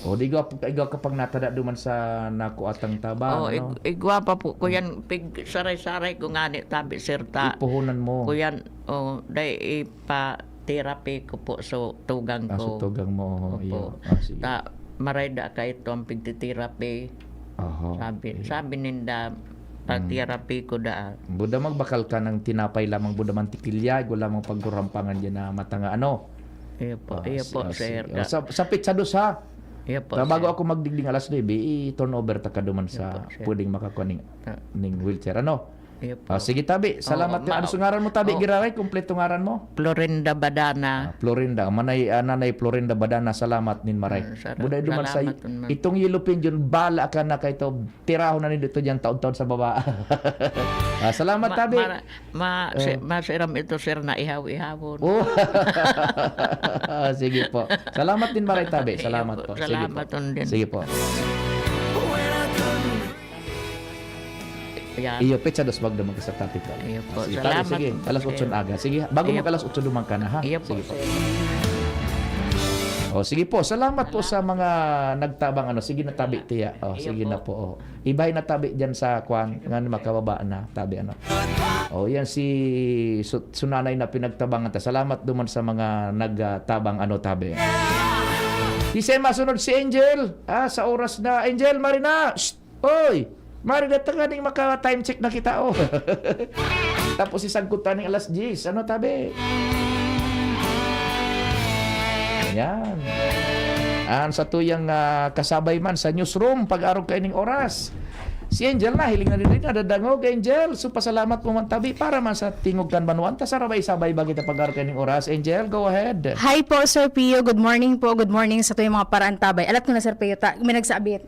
O di igaw kapag natada duman sa nakuatang tabang Oh, ano. igwa pa po kuyan pig saray-saray ko ngani tabi Sir ta. Ipuhunan mo. Kuyan dahil ipa therapy ko po so tugang ko. Sutugang mo. Iyo. Opo. Sige. Ta maray da ka ito ang pigti-therapy. Oho. Sabi ninda pag-therapy ko da. Buda magbakal ka ng tinapay lamang buda man tikilya, wala mang pagkurampangan dyan na matanga ano. Iyo po, Sir. Sa Pizza Dos ha. Iyo po, Bago Sir. ako magdigding alas 9, i-turn over ta ka duman sa Opo, sir. pwedeng makakuha ning wheelchair ano. Iyo po. Sige tabi, salamat. Ano sungaran mo tabi, Giraray? Kompleto ngaran mo? Florinda Badana. Florinda, manay nanay Florinda Badana, salamat nin maray. Buday duman sa salamat nun, ma'am. itong yellow pigeon, bala ka na kay to tirahon na nito diyan taon-taon sa baba. Salamat tabi. Masiram ito, Sir, na ihaw-ihawon. Oh. Sige po. Salamat din maray tabi. Salamat po. Sige Salamat po. din. Sige po. Yan. Iyo Pizza Dos wag dumang ka sa topic ko. Iyo po. Sige, Salamat sige. po, Alas 8 Sir. aga. Sige, bago Iyo mag alas 8 dumang ka na ha. Iyo po, Sige po. Sir. Sige po, salamat po sa mga nagtabang ano. Sige na tabi tiya. Iyo Sige po. na po. Ibay na tabi diyan sa kwan nga makababa na tabi ano. Yan si sunanay na pinagtabangan ta. Salamat duman sa mga nagtabang ano tabi. Di siya masunod si Angel. Sa oras na Angel Marina. Shh! Oy! Marina tanganing maka time check na kita Tapos isagkutan ng alas 10. Ano tabi? Yan. Sa tuyang kasabay man sa newsroom pag-araw kaining oras. Si Angel na, hiling na rin nadadangog. Angel, so pasalamat mo man tabi para man sa tingog kan banuan. Ta sarabay-sabay ba kita pag-araw kaining oras. Angel, go ahead. Hi po, Sir Pio. Good morning po. Good morning sa tuyong mga parantabay. Alat ko na, Sir Pio, may nagsabit.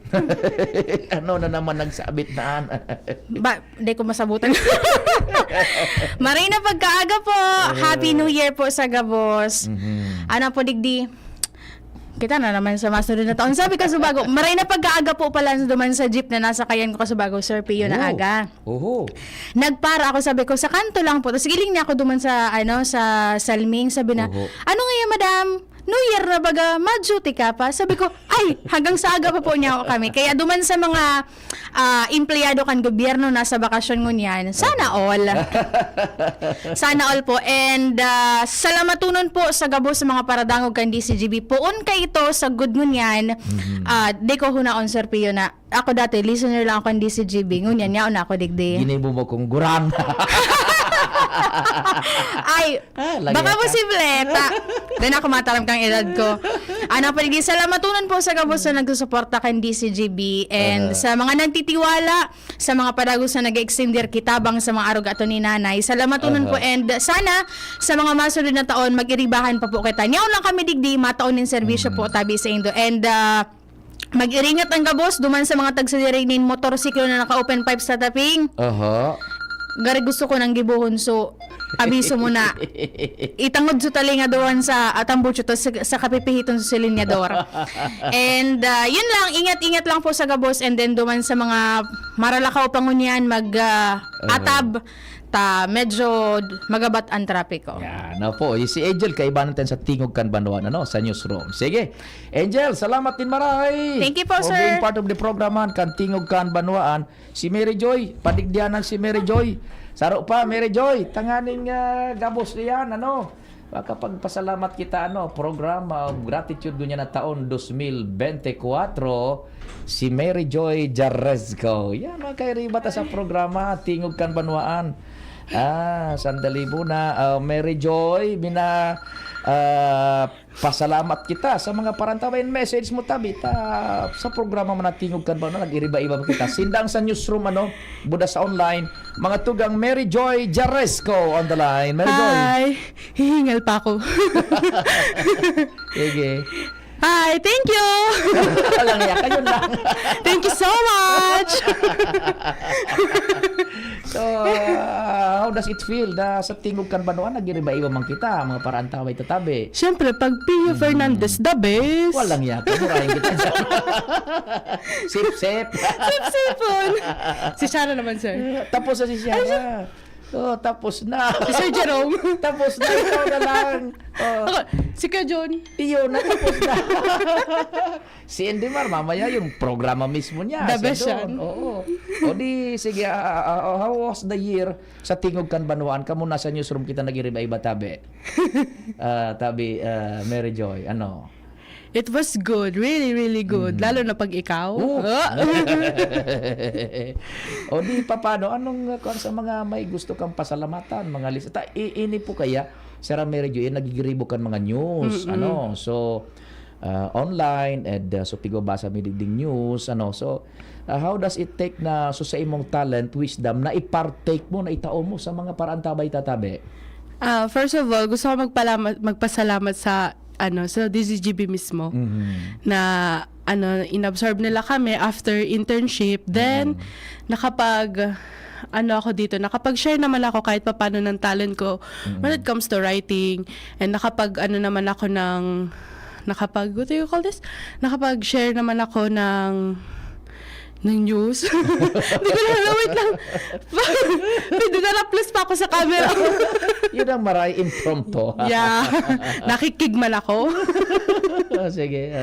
Ano na naman nagsabit naan? Hindi ko masabutan. Marina pagkaaga po. Happy New Year po sa Gabos. Ano po, digdi? Kita na naman sa masunod na taon. Sabi ka subago, maray na pagkaaga po pala duman sa jeep na nasa kayan ko kasubago, Sir Pio, na aga. Oho. Nagpara ako, sabi ko, sa kanto lang po. Tapos giling niya ako duman sa, sa Salming. Sabi na, Oho. ano ngayon, madam? New Year na baga, ma-duty ka pa? Sabi ko, ay, hanggang sa aga pa po niya ako kami. Kaya duman sa mga empleyado kan gobyerno nasa bakasyon ngunyan, sana all. Sana all po. And salamatunon po sa gabo sa mga paradangog kan DCGB. Poon kay ito sa good ngunyan. Di ko hunaon, Sir Pio, na ako dati, listener lang ako kan DCGB. Ngunyan, yaon ako digdi. Ginibo mo kong gurang. Ay, lagi baka ka. posible. Then ako mataram kang edad ko. Ano pa rin, salamatunan po sa gabos na nagsusuporta kan DCGB and sa mga nagtitiwala, sa mga padagos na nag-extender kitabang sa mga arog ato ni nanay. Salamatunan po and sana sa mga masunod na taon mag-iribahan pa po kita. Ngayon lang kami digdi, mataon ng serbisyo po tabi sa Indo. And mag-iringat ang gabos duman sa mga tagsadirainin motorsiklo na naka-open pipe sa taping. Gari gusto ko nang gibuhon, so abiso mo na. Itangod sa tali nga doon sa atambucho to sa kapipihiton sa silinyador. And yun lang, ingat-ingat lang po sa gabos and then duman sa mga maralakaw pangunyan atab ta medyo magabat ang trapiko. Yan na po. Si Angel, kaibanan tayo sa Tingog Kanbanuan, sa newsroom. Sige. Angel, salamat din maray. Thank you po, for sir. being part of the programan kan Tingog Kanbanuan. Si Mary Joy, padigdianan si Mary Joy. Saro pa, Mary Joy, tanganing gabos diyan, baka pagpasalamat kita, programa of gratitude dunya na taon 2024, si Mary Joy Jarezco. Yan, makairibata sa programa Tingog Kanbanuan. Sandali muna. Mary Joy, pasalamat kita sa mga parantawain message mo tabi sa programa mo na Tingog Kanbanuan. Nag-iriba-iba kita. Sindang sa newsroom, buda sa online. Mga tugang Mary Joy Jarezco on the line. Mary Joy. Hi! Hihingal pa ako. Sige. Hi! Thank you! Walang yan. Kayo lang. Thank you so much! So, how does it feel na sa Tingog Kanbanuan nag-iriba-iba man kita, mga parantaway tatabi? Siyempre, pag Pio Fernandez, the best! Walang yata. Murahin kita dyan. Sip-sip. Sip-sipon! Si Shara naman, sir. Tapos na si Shara. Tapos na. Si Sir Jerome. Tapos na. Ikaw na lang. Ako, si Ka John. Iyo na. Tapos na. Si Endemar, mamaya yung programa mismo niya. The Siya best doon. yan. Oo. O di, sige. How was the year sa Tingog Kanbanuan? Kamu nasa newsroom kita nag-iriba-iba tabi. Mary Joy, It was good. Really, really good. Lalo na pag ikaw. O di paano? Anong sa mga may gusto kang pasalamatan, mga lista? Ini po kaya, Sarah Mary Jo, nagigiribo kan mga news, so online and so pigo basa mi ding news, so how does it take na so sa imong talent, wisdom na i-partake mo, na itao mo sa mga parantabay tatabi? First of all, gusto ko magpasalamat sa sa DCGB mismo na inabsorb nila kami after internship, then nakapag-share naman ako kahit papaano ng talent ko when it comes to writing, and what do you call this? Nakapag-share naman ako ng news. Hindi ko na, wait lang. Pwede na plus pa ako sa camera. Yun ang maray impromptu. Yeah. Nakikigman ako. Sige.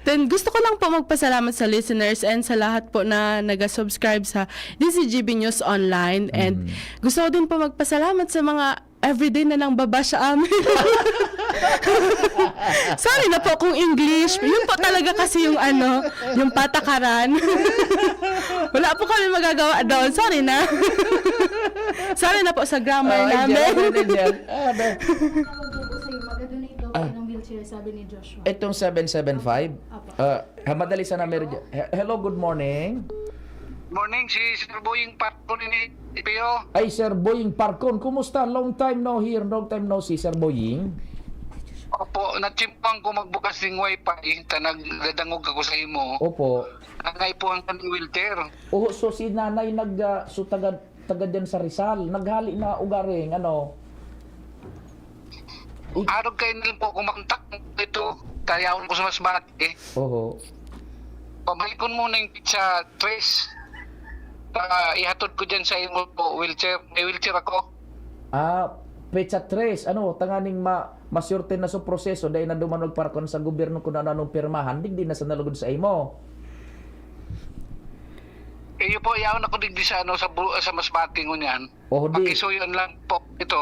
Then gusto ko lang po magpasalamat sa listeners and sa lahat po na nag-subscribe sa DCGB News Online, and gusto ko din po magpasalamat sa mga everyday na lang baba sa amin. Sorry na po kung English. Yun po talaga kasi yung yung patakaran. Wala po kami magagawa doon. Sorry na. Sorry na po sa grammar namin. Ng wheelchair, sabi ni Joshua. Itong 775. Madali sana Mary Jo. Hello, good morning. Morning, si Sir Boying Patpo ni Pio. Ay, Sir Boying Parcon, kumusta? Long time no hear, long time no see, Sir Boying. Opo, nachimpang ko magbukas ng wifi, nagdadangog ako sa imo. Opo. Angay po ang kanang wheelchair. So si nanay taga dyan sa Rizal, naghali na ugaring, Arog kayo nilang po kumaktak ito, kayaon ko sa Masbate. Oho. Pamalikon mo na yung pizza trace. Ihatod ko dyan sa imo po, wheelchair. May wheelchair ako. Pecha 3, tanganing masurte na sa proseso dahil na dumanog para kon sa gobyerno kung anong pirmahan, digdi na sa nalugod sa imo. Iyo po, yaon ako digdi sa Masbate ko niyan. Pakisuyon lang po ito.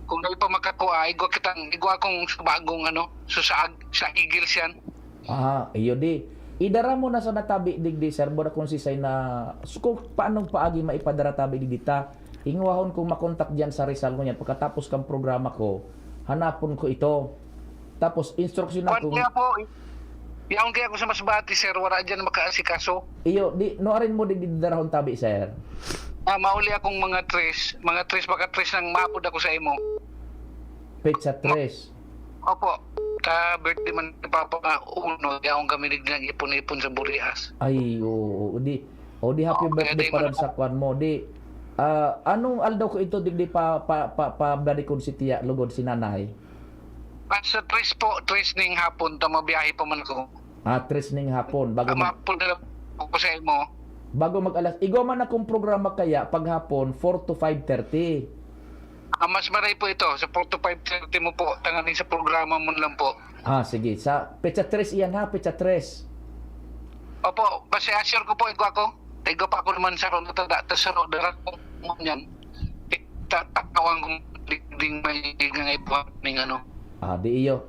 Kung dahil pa makakuha, igwa akong bagong sa Eagles yan. Iyo di. Idara mo na sa natabi digdi, sir, bora kung sisay na kung paanong paagi maipadara tabi digdi ta ingwahon kong makontak diyan sa Rizal mo yan. Pagkatapos kang programa ko, hanapon ko ito. Tapos instruction Kuan ako. kaya po, yaon kaya ako sa Masbati, sir, wala dyan makaasikaso. Iyo, di noarin mo di darahon tabi, sir. Mauli akong mga baka tres nang mapod ako sa imo. Pizza 3. Opo, ka-birthday man ni Papa nga uno, yaon kami nang ipon-ipon sa Burias. Ay, oo. Di happy Okay, birthday di pa rin man sa kwan mo. Di, anong aldaw ko ito, digdi pa bladikon si tiya, lugod si nanay. Sa tres ning hapon, tamabiyahe pa man ako. 3 ning hapon. Mapod na ako sa imo. Bago mag-alas. Igo man akong programa kaya, paghapon, 4 to 5:30. Mas maray po ito, sa 4 to 5:30 mo po, tanganin sa programa mo lang po. Sige. Sa Pizza 3 iyan ha, Pizza 3. Opo, kasi assure ko po, igwa ko. Igo pa ako naman sa ron, tas sa ron, darat po mo yan. Tatawan kong ding may ngay po, ning ano. Di iyo.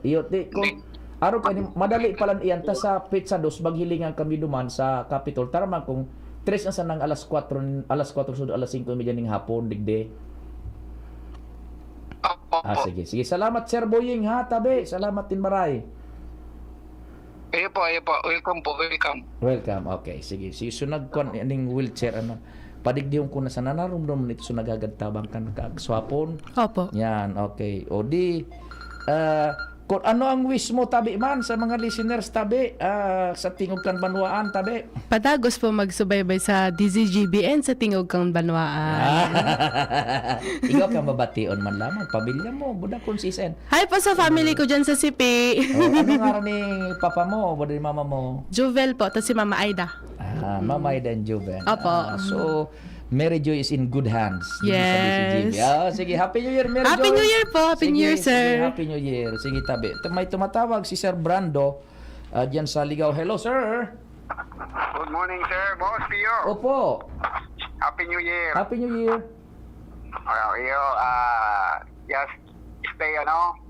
Araw ka, madali palan iyan. Ta sa Pizza 2, maghilingan kami duman sa Capitol. Taraman kung 3 na sanang alas 4 sud alas 5 ning hapon, digde. Opo. Sige. Salamat, Sir Boying, ha, tabi. Salamat din maray. Ayo po. Welcome po, welcome. Welcome. Okay, sige. Sunag kon ning wheelchair padigdiyon ko na sa nanarumdum nito so nagagadtabang kan kagswapon. Opo. Yan, okay. O di kung ano ang wish mo tabi man sa mga listeners tabi sa Tingog Kang Banwaan tabi. Patagos po magsubaybay sa DZGBN sa Tingog Kang Banwaan. Ikaw ka mabation man lamang pamilya mo budak konsisen. Hi po sa family ko dyan sa Sipi. Ano nga rin ni papa mo, budak ni mama mo? Juvel po, to si Mama Aida. Mama Ida and Juven. Opo. So Mary Joy is in good hands. Yes. Sige, Happy New Year, Mary Joy. Happy New Year po. Happy New Year, sir. Sige, Happy New Year. Sige, tabi. May tumatawag si Sir Brando dyan sa Ligaw. Hello, sir. Good morning, sir. Boss Pio. Opo. Happy New Year. Happy New Year. Just stay,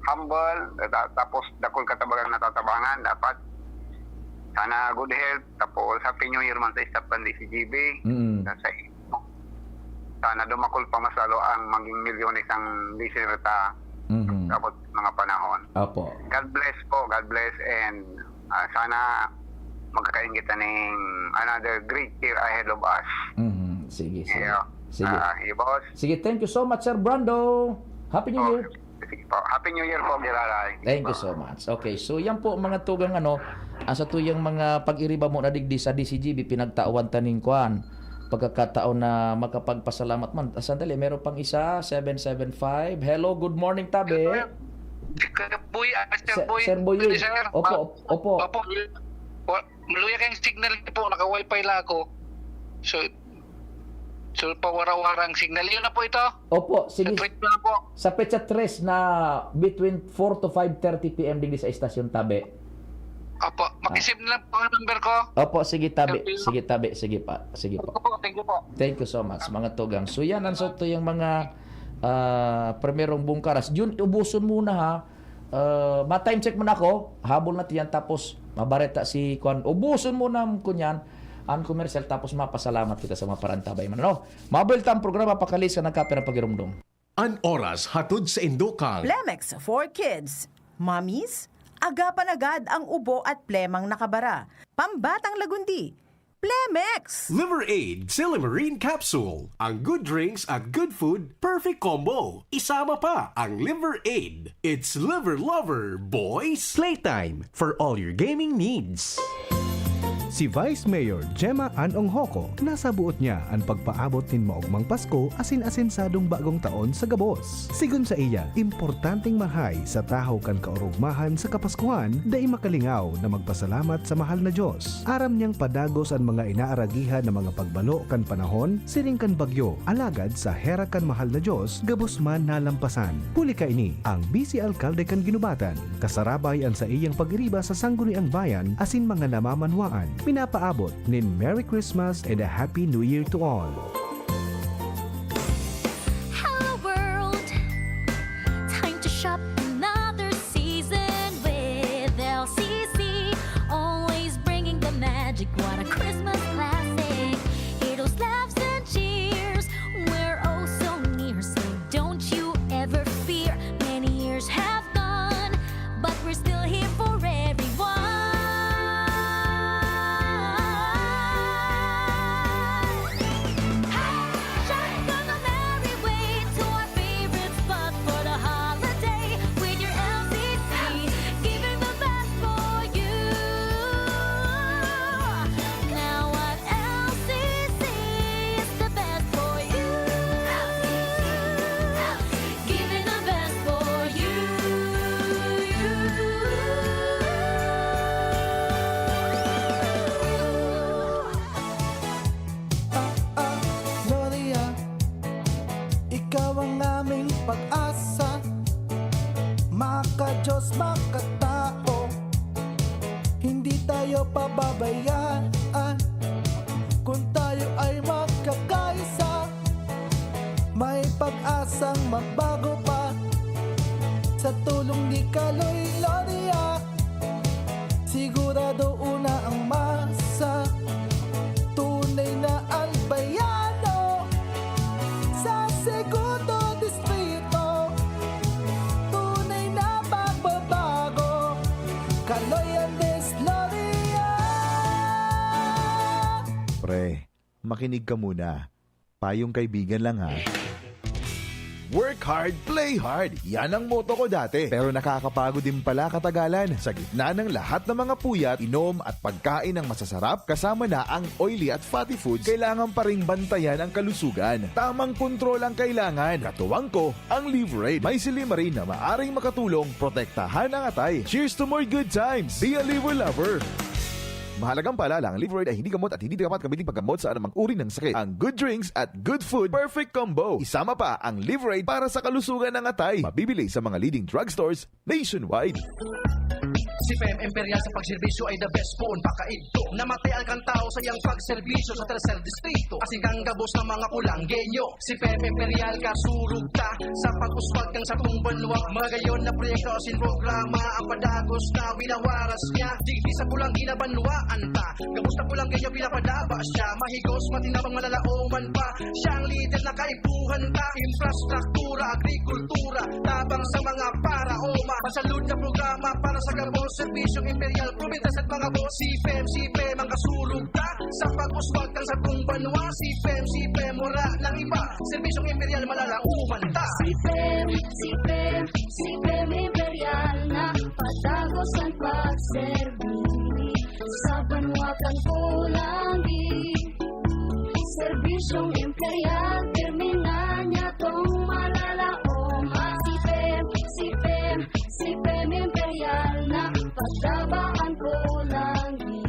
humble. Tapos, dakol katabagang natatabangan. Dapat. Sana good health. Tapos, Happy New Year man sa staff ni si GB. Sa sana dumakol pa mas lalo ang maging milyones ang listener ta dapat mga panahon. Opo. God bless po, God bless, and sana magkakain kita ng another great year ahead of us. Sige. Boss. Sige, thank you so much, Sir Brando. Happy New Year. Sige po. Happy New Year po, Gilalay. Thank you so much. Okay, so yan po mga tugang sa tuyang mga pag-iriba mo na digdi sa DCGB pinagtauan taning kuan. Pagkakataon na makapagpasalamat man. Sandali, meron pang isa, 775. Hello, good morning, tabi. Sir Boy. Opo. Maluya kayong signal po, naka-wifi lang ako. So pawara-warang signal. Yun na po ito? Opo, sige. Po. Sa Pizza 3 na between 4 to 5:30 PM digdi sa estasyon tabi. Opo, makisip na lang po ang number ko. Opo, sige tabi. Sige pa. Sige po. Thank you po. Thank you so much, mga tugang. So yan, ang to yung mga primerong bungkaras. Yun, ubuson muna ha. Ma-time check muna ako. Habol natin yan. Tapos, mabareta si Kwan. Ubuson muna kunyan. Ang commercial. Tapos, mapasalamat kita sa mga parantabay. Mabil tang programa pakalis ka nagkapira pagirumdum. An oras hatod sa Indokang. Plemex for Kids. Mommies, agapan agad ang ubo at plemang nakabara. Pambatang lagundi. Plemex! Liver Aid Silimarine Capsule. Ang good drinks at good food, perfect combo. Isama pa ang Liver Aid. It's Liver Lover, boys! Playtime for all your gaming needs. Si Vice Mayor Gemma Anong Hoko, nasa buot niya ang pagpaabot nin maugmang Pasko asin-asinsadong bagong taon sa Gabos. Sigun sa iya, importanteng mahay sa tahaw kan kaurugmahan sa Kapaskuhan dai makalingaw na magpasalamat sa mahal na Diyos. Aram niyang padagos ang mga inaaragihan na mga pagbalo kan panahon, siring kan bagyo, alagad sa hera kan mahal na Diyos, Gabos man nalampasan. Huli ka ini, ang Vice Alcalde kan Ginubatan, kasarabay ang sa iyang pag-iriba sa sangguniang bayan asin mga namamanwaan. Pinapaabot nin Merry Christmas and a Happy New Year to all. Hello world, time to shop another season with LCC. Always bringing the magic, what a Christmas classic. Hear those laughs and cheers, we're oh so pabayaan. Kung tayo ay magkakaisa, may pag-asang magbago pa. Sa tulong ni Kaloy Loria, sigurado una ang masa. Tunay na albayano sa segundo distrito, tunay na pagbabago. Kaloy Andes Loria. Pre, makinig ka muna. Payong kaibigan lang ha. Work hard, play hard. Yan ang motto ko dati. Pero nakakapagod din pala katagalan. Sa gitna ng lahat ng mga puyat, inom at pagkain ng masasarap, kasama na ang oily at fatty foods, kailangan pa ring bantayan ang kalusugan. Tamang kontrol ang kailangan. Katuwang ko, ang Liverade. May silimarin na maaring makatulong protektahan ang atay. Cheers to more good times. Be a liver lover. Mahalagang paalala, ang Liverade ay hindi gamot at hindi dapat kabiling paggamot sa anumang uri ng sakit. Ang good drinks at good food, perfect combo. Isama pa ang Liverade para sa kalusugan ng atay. Mabibili sa mga leading drugstores nationwide. Si Fem Imperial sa pagserbisyo ay the best poon pakaidto. Namatay ang kantao sa iyang pagserbisyo sa tercer distrito. Asing kang gabos ng mga kulanggenyo. Si Fem Imperial kasurug ta sa pag-uswag kang sa tumbanwag. Magayon na proyekto asin programa ang padagos na winawaras niya. Digdi sa pulang ginabanluaan ta. Gabos na kulanggenyo pinapadaba siya. Mahigos matinabang malalauman pa. Siya ang leader na kaibuhan ta. Infrastruktura, agrikultura, tabang sa mga para-oma. Masalud na programa para sa gabos. Serbisyong Imperial, provintas at mga boss. Si Fem ang kasulog ta sa pag-uswag kang sa tumbanwa. Si Fem, wala ng iba. Serbisyong Imperial, malalauman ta. Si Fem Imperial na patagos ang pagserbi sa banwa kang kulangi. Serbisyong Imperial, terminan niya tong malalaoma. Si Fem Imperial na pagtabaan kulangi.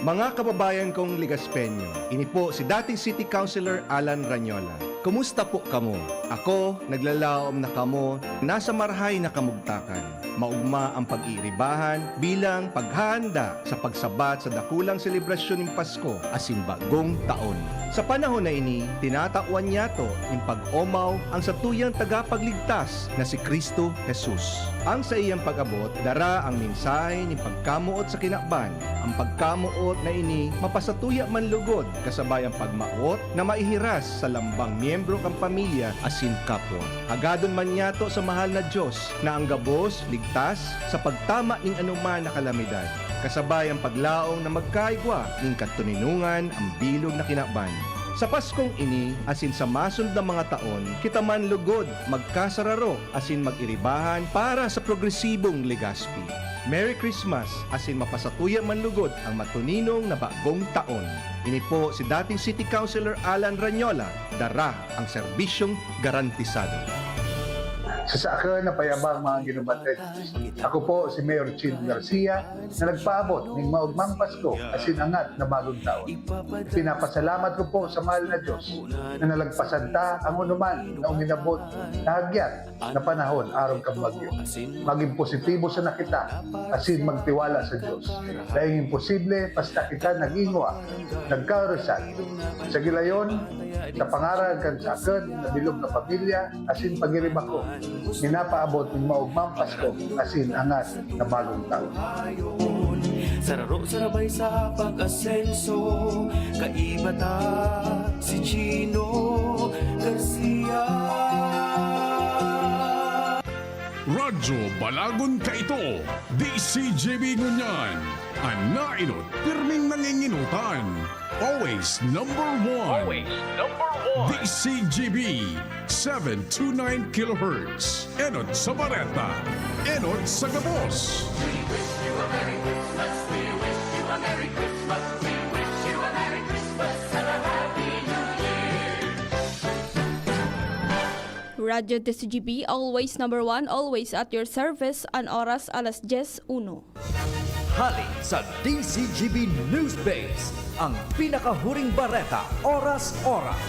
Mga kababayan kong Ligaspeño, ini po si dating City Councilor Alan Ranyola. Kumusta po kamo? Ako, naglalaom na kamo, nasa marhay na kamugtakan. Maugma ang pag-iiribahan bilang paghahanda sa pagsabat sa dakulang selebrasyon ng Pasko asin bagong taon. Sa panahon na ini, tinatakwan niya to ng pag-omaw ang satuyang tagapagligtas na si Kristo Jesus. Ang sa iyang pag-abot, dara ang mensahe ng pagkamuot sa kinakban. Ang pagkamuot na ini, mapasatuya man lugod, kasabay ang pagmaot na maihiras sa lambang miyembro kang pamilya asin kapwa. Agadon man niya to sa mahal na Diyos na ang gabos, ligtas sa pagtama ng anuman na kalamidad. Kasabay ang paglaong na magkaigwa ng katuninungan ang bilog na kinakban. Sa Paskong ini, asin sa masunod na mga taon, kita man lugod, magkasararo, asin mag-iribahan para sa progresibong Legazpi. Merry Christmas, asin mapasatuya man lugod ang matuninong na bagong taon. Ini po si dating City Councilor Alan Ranyola, dara ang serbisyong garantisado. Sa akin na payabang mga ginubatid. Ako po si Mayor Chin Garcia na nagpaabot ng maugmang Pasko asin angat na bagong taon. Pinapasalamat ko po sa mahal na Diyos na nalagpasan ta ang unuman na uminabot na hagyat na panahon araw kang bagyo. Maging positibo sa nakita asin magtiwala sa Diyos. Dahil imposible basta kita nag-ingwa, nagkaurisan. Sa gilayon, sa pangaral kan sa akin na bilog na pamilya asin pag-irim ako. Minapaabot ng maugmang Pasko asin angat na bagong taon. Sararo sarabay sa pag-asenso, kaiba ta si Chino Garcia. Radyo Balagon ka ito, DCGB Ngunyan. Ang nainot, pirming nanginginutan. Always number one. DCGB 729 kHz. Enot sa Bareta. Enot sa Gabos. We wish you a Merry Christmas. We wish you a Merry Christmas. We wish you a Merry Christmas and a Happy New Year. Radyo DCGB, always number one, always at your service. Ang oras, alas 10:01. Hali sa DCGB Newsbase, ang pinakahuring bareta, oras-oras.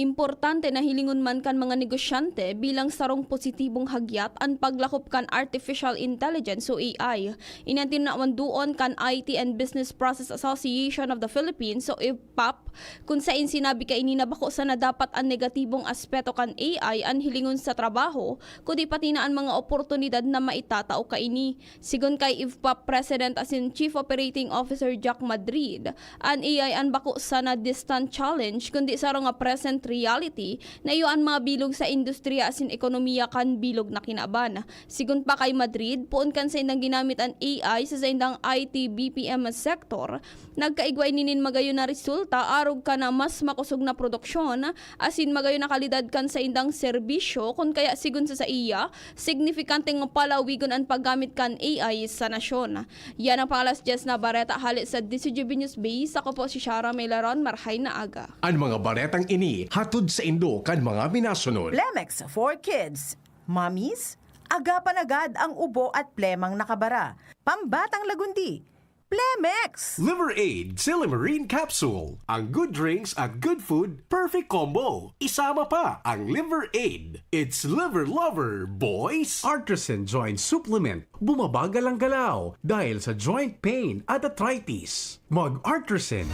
Importante na hilingon man kan mga negosyante bilang sarong positibong hagyat ang paglakop kan Artificial Intelligence o AI. Inantinawan doon kan IT and Business Process Association of the Philippines o IPAP kung saan sinabi ka ininabako sa na dapat ang negatibong aspeto kan AI ang hilingon sa trabaho kundi pati na ang mga oportunidad na maitatao ka ini. Sigon kay IPAP President as in Chief Operating Officer Jack Madrid, ang AI ang bako sa na distant challenge kundi sarong nga present reality na iyo ang mga bilog sa industriya asin ekonomiya kan bilog na kinaban. Sigun pa kay Madrid, puon kan sa indang ginamit ang AI sa indang IT BPM sector, nagkaigway ninin magayon na resulta arog ka na mas makusog na produksyon asin magayon na kalidad kan sa indang serbisyo kun kaya sigun sa iya, signifikanteng palawigon ang paggamit kan AI sa nasyon. Yan ang pangalas Jess na Bareta halit sa DCGB News Base. Ako po si Shara Mailaron, Marhay na Aga. Ang mga baretang ini hatod sa indo kan mga minasunod. Plemex for Kids. Mommies, agapan agad ang ubo at plemang nakabara. Pambatang lagundi. Plemex! Liver Aid Silimarine Capsule. Ang good drinks at good food, perfect combo. Isama pa ang Liver Aid. It's liver lover, boys! Artisan Joint Supplement. Bumabagal ang galaw dahil sa joint pain at arthritis. Mag-Artisan.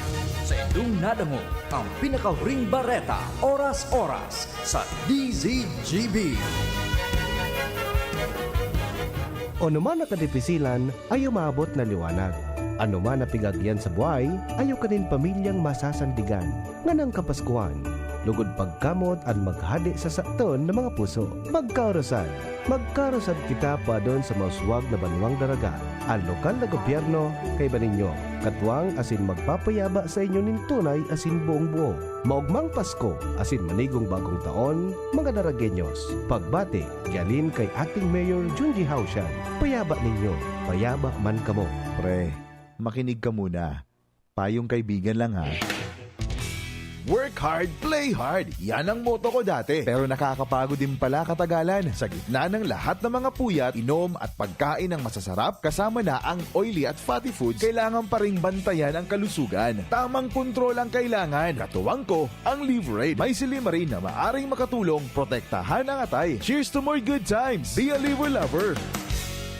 Sa indong nadango, ang pinakahuring bareta, oras-oras sa DZGB. O naman nakadipisilan, ayaw maabot na liwanag. Ano man napigagyan sa buhay, ayaw kanin pamilyang masasandigan. Nganang kapaskuhan, lugod pagkamot at maghadi sa sakton ng mga puso. Magkarosan. Magkarosan kita pa doon sa mauswag na banwang daraga. Ang lokal na gobyerno kay baninyo. Katwang asin magpapayaba sa inyo nin tunay asin buong buo. Maugmang Pasko asin manigong bagong taon, mga daragenyos. Pagbati, gyalin kay acting Mayor Junji Haushan. Payaba ninyo, payaba man kamo. Pre, makinig ka muna. Payong kaibigan lang ha. Work hard, play hard. Yan ang motto ko dati. Pero nakakapagod din pala katagalan. Sa gitna ng lahat ng mga puyat, inom at pagkain ng masasarap, kasama na ang oily at fatty foods, kailangan pa ring bantayan ang kalusugan. Tamang kontrol ang kailangan. Katuwang ko, ang Liver Aid. May Silimarine na maaring makatulong, protektahan ang atay. Cheers to more good times. Be a liver lover.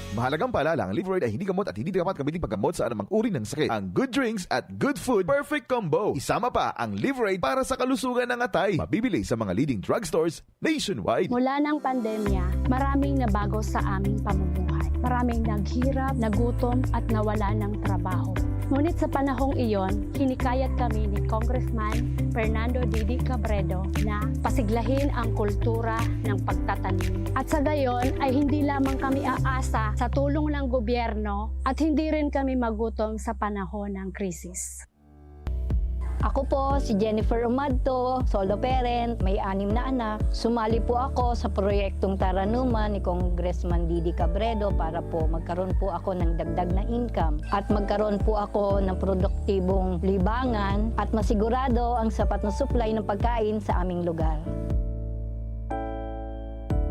Mahalagang paalala, ang Liver Aid ay hindi gamot at hindi dapat gamitin paggamot sa anumang uri ng sakit. Ang good drinks at good food, perfect combo. Isama pa ang Liver Aid para sa kalusugan ng atay. Mabibili sa mga leading drugstores nationwide. Mula ng pandemya, maraming nabago sa aming pamumuhay. Maraming naghirap, nagutom at nawala ng trabaho. Ngunit sa panahong iyon, hinikayat kami ni Congressman Fernando Didi Cabredo na pasiglahin ang kultura ng pagtatanim. At sa gayon ay hindi lamang kami aasa sa tulong ng gobyerno at hindi rin kami magutom sa panahon ng krisis. Ako po si Jennifer Umadto, solo parent, may 6 na anak. Sumali po ako sa proyektong Taranuman ni Congressman Didi Cabredo para po magkaroon po ako ng dagdag na income at magkaroon po ako ng produktibong libangan at masigurado ang sapat na supply ng pagkain sa aming lugar.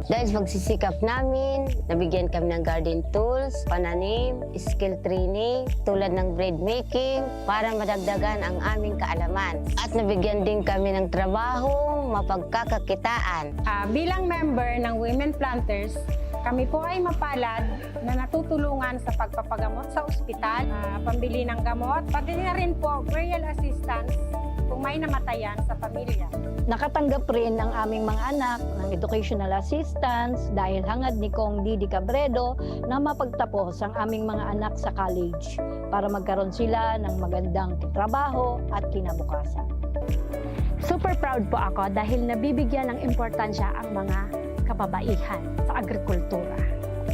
Dahil sa pagsisikap namin, nabigyan kami ng garden tools, pananim, skill training, tulad ng bread making, para madagdagan ang aming kaalaman. At nabigyan din kami ng trabaho, mapagkakakitaan. Bilang member ng Women Planters, kami po ay mapalad na natutulungan sa pagpapagamot sa ospital, pambili ng gamot, pati na rin po burial assistance kung may namatayan sa pamilya. Nakatanggap rin ang aming mga anak ng educational assistance dahil hangad ni Kong Didi Cabredo na mapagtapos ang aming mga anak sa college para magkaroon sila ng magandang trabaho at kinabukasan. Super proud po ako dahil nabibigyan ng importansya ang mga kababaihan sa agrikultura.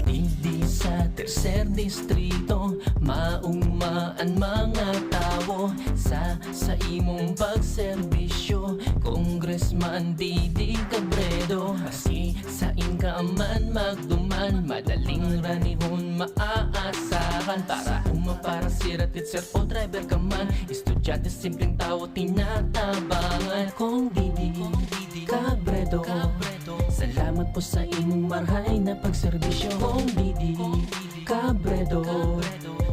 Hindi sa tercer distrito, maugmaan mga tao sa imong pagserbisyo. Congressman Didi Cabredo, asi sa inkaman magduman, madaling ranihon maaasahan. Para para sirat sir o driver ka man, estudyante simpleng tao tinatabangan. Kung Didi Cabredo, salamat po sa imong marhay na pagserbisyo. Kung Didi Cabredo,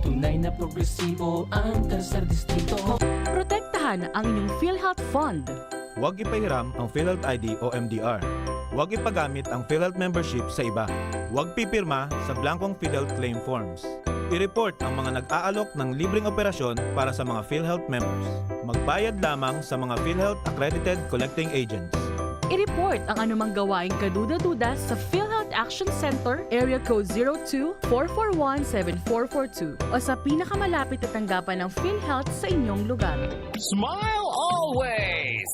tunay na progresibo ang tercer distrito. Protektahan ang inyong PhilHealth Fund. Huwag ipahiram ang PhilHealth ID o MDR. Huwag ipagamit ang PhilHealth membership sa iba. Huwag pipirma sa blankong PhilHealth claim forms. I-report ang mga nag-aalok ng libreng operasyon para sa mga PhilHealth members. Magbayad lamang sa mga PhilHealth accredited collecting agents. I-report ang anumang gawaing kaduda-duda sa PhilHealth Action Center, Area Code 02-441-7442 o sa pinakamalapit na tanggapan ng PhilHealth sa inyong lugar. Smile always!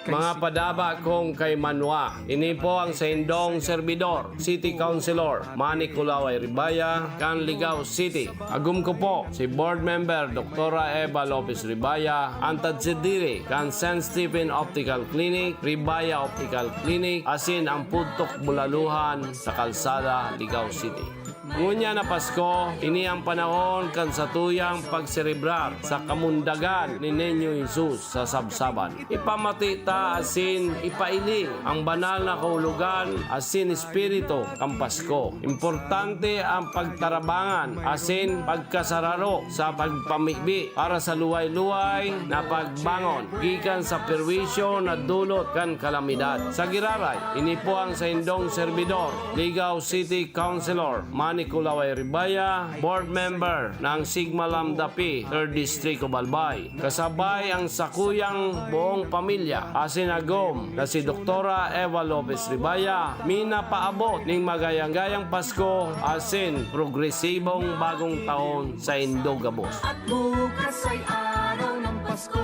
Mga padaba kong kay Manwa, ini po ang saindong servidor, City Councilor, Manny Kulaway Ribaya, Canligao City. Agum ko po si Board Member Dr. Eva Lopez Ribaya, Antad Sidiri, kan St. Stephen Optical Clinic, Ribaya Optical Clinic, asin ang Putok Bulaluhan sa Kalsada, Ligao City. Ngunya na Pasko, ini ang panahon kan sa tuyang pagserebrar sa kamundagan ni Nenyo Jesus sa Sabsaban. Ipamati ta asin ipailing ang banal na kahulugan asin espiritu kan Pasko. Importante ang pagtarabangan asin pagkasararo sa pagpamigbi para sa luway-luway na pagbangon gikan sa perwisyo na dulot kan kalamidad. Sa Giraray, ini po ang saindong servidor, Ligao City Councilor, Manny Kulaway Ribaya, Board Member ng Sigma Lambda Pi, 3rd District of Albay. Kasabay ang sakuyang buong pamilya, asinagom na si Dr. Eva Lopez Ribaya, minapaabot ning magayang-gayang Pasko, asin progresibong bagong taon sa Indogabos. At bukas ay araw ng Pasko.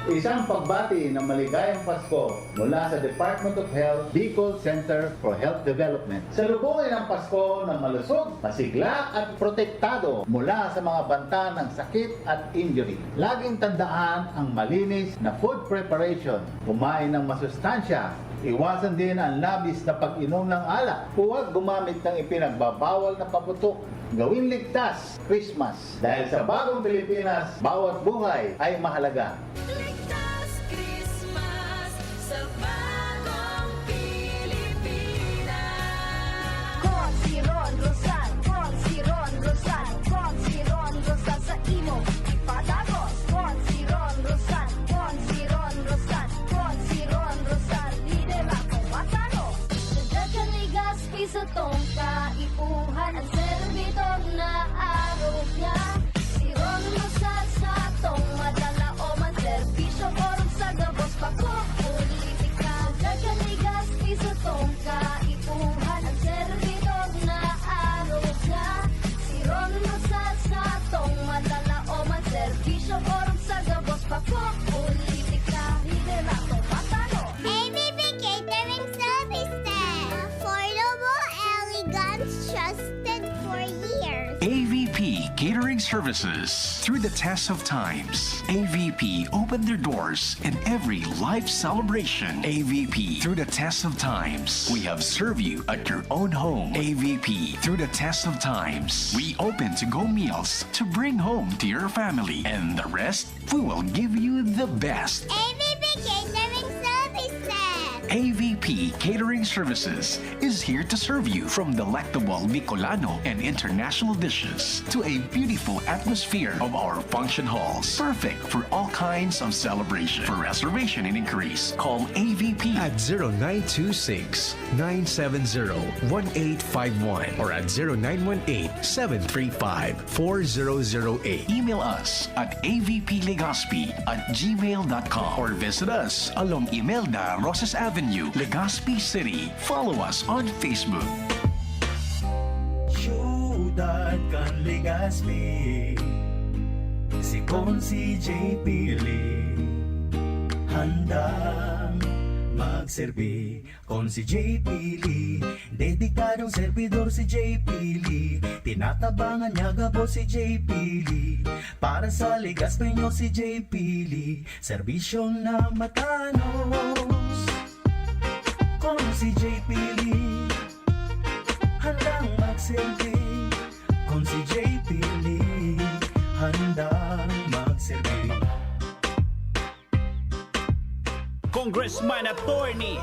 Isang pagbati ng maligayang Pasko mula sa Department of Health, Bicol Center for Health Development. Salubungin ang Pasko ng malusog, masigla at protektado mula sa mga banta ng sakit at injury. Laging tandaan ang malinis na food preparation. Kumain ng masustansya. Iwasan din ang labis na pag-inom ng alak. Huwag gumamit ng ipinagbabawal na paputok. Gawin ligtas Christmas. Dahil sa bagong Pilipinas, bawat buhay ay mahalaga. Sa bagong Pilipinas. Con si Ron Rosal, con si Ron Rosal, con si Ron Rosal sa imo ipadagos. Con si Ron Rosal, con si Ron Rosal, con si Ron Rosal, lidera ko matano. Dagdagan ni Gaspi sa tong kaipuhan ang servidor na araw niya. Si Ron Rosal sa tong madala o man serbisyo oron sa gabos pako. Sa tong kaipuhan ang servidor na araw niya. Si Ron Rosal sa tong madala o man serbisyo oron sa gabos pako. Politika, lidera ko matalo. AVP Catering Services. Affordable, elegant, trusted for years. AVP Catering Services. Through the test of times, AVP opened their doors in every life celebration. AVP through the test of times. We have served you at your own home. AVP through the test of times. We open to-go meals to bring home to your family. And the rest, we will give you the best. AVP Catering Services. AVP Catering Services is here to serve you from delectable Bicolano and international dishes to a beautiful atmosphere of our function halls. Perfect for all kinds of celebration. For reservation and inquiries, call AVP at 0926-970-1851 or at 0918-735-4008. Email us at avplegazpi@gmail.com or visit us along Imelda Rosas Avenue, Legazpi City. Follow us on Facebook. Syudad kan Legazpi, si Consi J. Pili, handang mag magserbi kon si JP Lee. Dedikadong servidor si JP Lee. Tinatabangan niya gabo si JP Lee. Para sa ligas penyo si JP Lee. Serbisyong na matanos kon si JP Lee. Handang magserbi kon si JP Lee. Handang magserbi. Congressman Attorney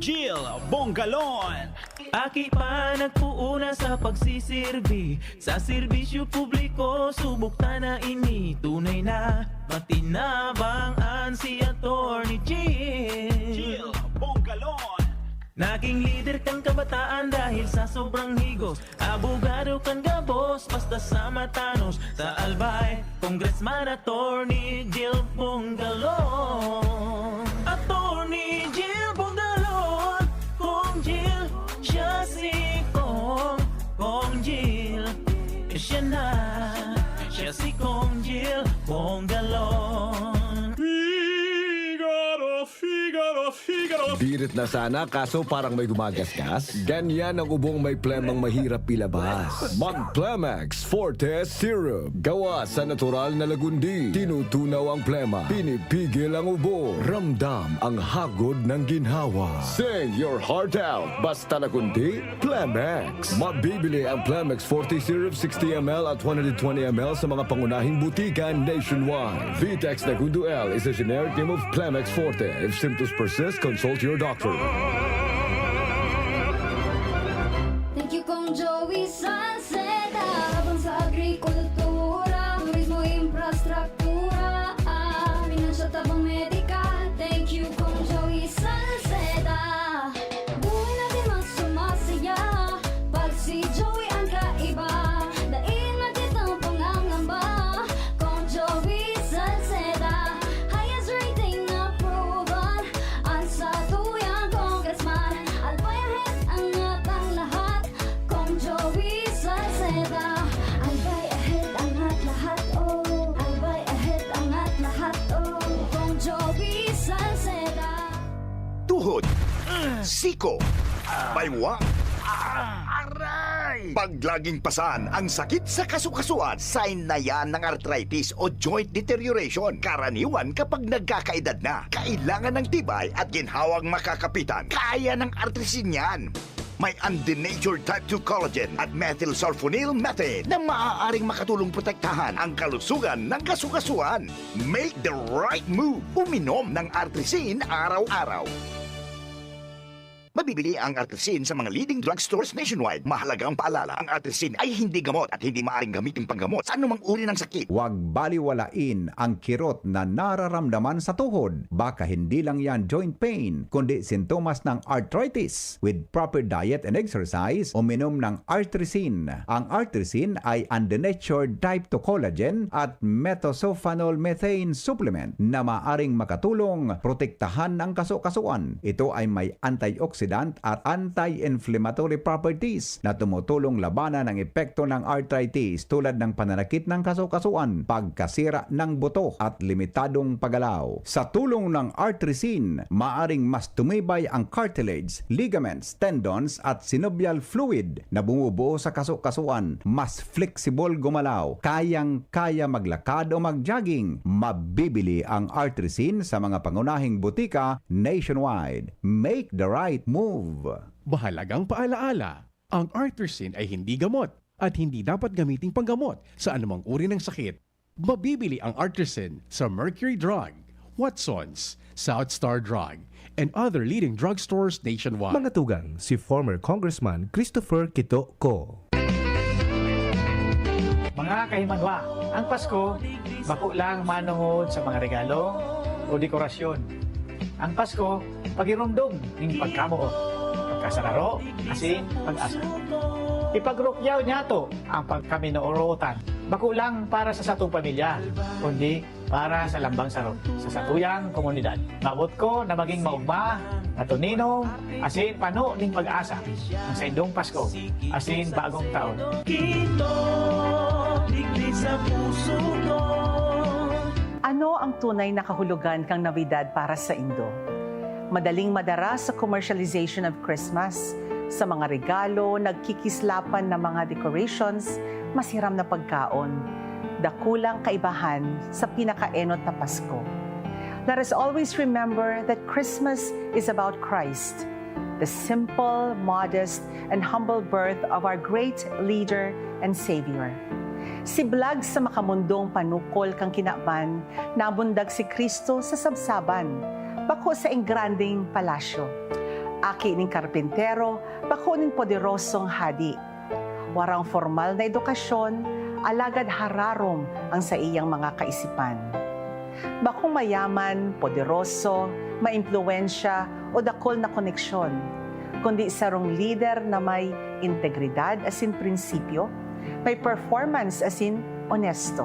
Jill Bongalon. Aki pa nagpuuna sa pagsisirbi sa serbisyo publiko, subukta na ini. Tunay na matinabangan si Attorney Jill Bongalon. Naging leader kang kabataan dahil sa sobrang higos. Abogado kang gabos basta sa matanos. Sa Albay, Congressman Attorney Jill Bongalon. Attorney Jill Bongalon. Kong Jill, siya si Kong Jill. Siya na, siya si Kong Jill Bongalon. Birit na sana kaso parang may gumagasgas. Ganyan ang ubong may plemang mahirap ilabas. Mag-Plemex Forte Syrup. Gawa sa natural na lagundi. Tinutunaw ang plema. Pinipigil ang ubo. Ramdam ang hagod ng ginhawa. Sing your heart out. Basta lagundi, Plemex. Mabibili ang Plemex Forte Syrup 60 ml at 120 ml sa mga pangunahing butika nationwide. Vitex Nagundo L is a generic name of Plemex Forte. If symptoms persist, consult your doctor. Thank you Kong Joey Salceda. Habang sa agrikultura, turismo, infrastruktura, financial tabang medical. Thank you Kong Joey Salceda. Buhay natin mas sumasaya pag si Joey ang kaiba. Daig natin ang pangangamba. Kong Joey Salceda, highest rating approval. Ang sa tuyang congressman, Albay ahead angat ang lahat. Kong Joey Salceda, Albay ahead angat lahat. Oh, Albay ahead angat lahat. Oh, Kong Joey Salceda. Tuhod, siko, baywa, aray! Pag laging pasan ang sakit sa kasukasuan, sign na yan ng arthritis o joint deterioration. Karaniwan kapag nagkakaedad na, kailangan ng tibay at ginhawang makakapitan. Kaya ng artrisin yan. May undenatured type 2 collagen at methylsulfonyl methane na maaaring makatulong protektahan ang kalusugan ng kasukasuan. Make the right move. Uminom ng artrisin araw-araw. Mabibili ang artrisin sa mga leading drugstores nationwide. Mahalagang paalala, ang artrisin ay hindi gamot at hindi maaaring gamitin panggamot sa anumang uri ng sakit. Huwag baliwalain ang kirot na nararamdaman sa tuhod. Baka hindi lang yan joint pain, kundi sintomas ng arthritis. With proper diet and exercise, uminom ng artrisin. Ang artrisin ay undenatured type 2 collagen at methylsulfonyl methane supplement na maaaring makatulong protektahan ang kasukasuan. Ito ay may antioxidant at anti-inflammatory properties na tumutulong labanan ang epekto ng arthritis tulad ng pananakit ng kasukasuan, pagkasira ng buto at limitadong paggalaw. Sa tulong ng artrisin, maaring mas tumibay ang cartilage, ligaments, tendons at synovial fluid na bumubuo sa kasukasuan. Mas flexible gumalaw, kayang-kaya maglakad o mag-jogging. Mabibili ang artrisin sa mga pangunahing butika nationwide. Make the right move. Mahalagang paalaala, ang artrisin ay hindi gamot at hindi dapat gamiting panggamot sa anumang uri ng sakit. Mabibili ang artrisin sa Mercury Drug, Watsons, South Star Drug, and other leading drugstores nationwide. Mga tugang, si former Congressman Christopher Quito Co. Mga kahimanwa, ang Pasko, bako lang manungod sa mga regalo o dekorasyon. Ang Pasko, pagirumdum ng pagkamo, pagkasararo, asin, pag-asa. Ipagrukyaw niya to ang pagkaminuorotan. Bako lang para sa satong pamilya, kundi para sa lambang sarong, sa satuyang komunidad. Maabot ko na maging maugma, natuninong, asin, pano ng pag-asa. Ang sa indong Pasko, asin, bagong taon. Kito, digdi sa puso ko. Ano ang tunay na kahulugan kang Navidad para sa Indo? Madaling madara sa commercialization of Christmas. Sa mga regalo, nagkikislapan na mga decorations, masiram na pagkaon. Dakulang kaibahan sa pinakaenot na Pasko. Let us always remember that Christmas is about Christ, the simple, modest, and humble birth of our great leader and Savior. Siblag sa makamundong panukol kang kinaban, nabundag si Kristo sa sabsaban, bako sa engranding palasyo. Aki ning karpintero, bako ning poderosong hadi. Warang formal na edukasyon, alagad hararom ang sa iyang mga kaisipan. Bakong mayaman, poderoso, maimpluwensya o dakol na koneksyon, kundi sarong leader na may integridad as in prinsipyo, may performance as in honesto.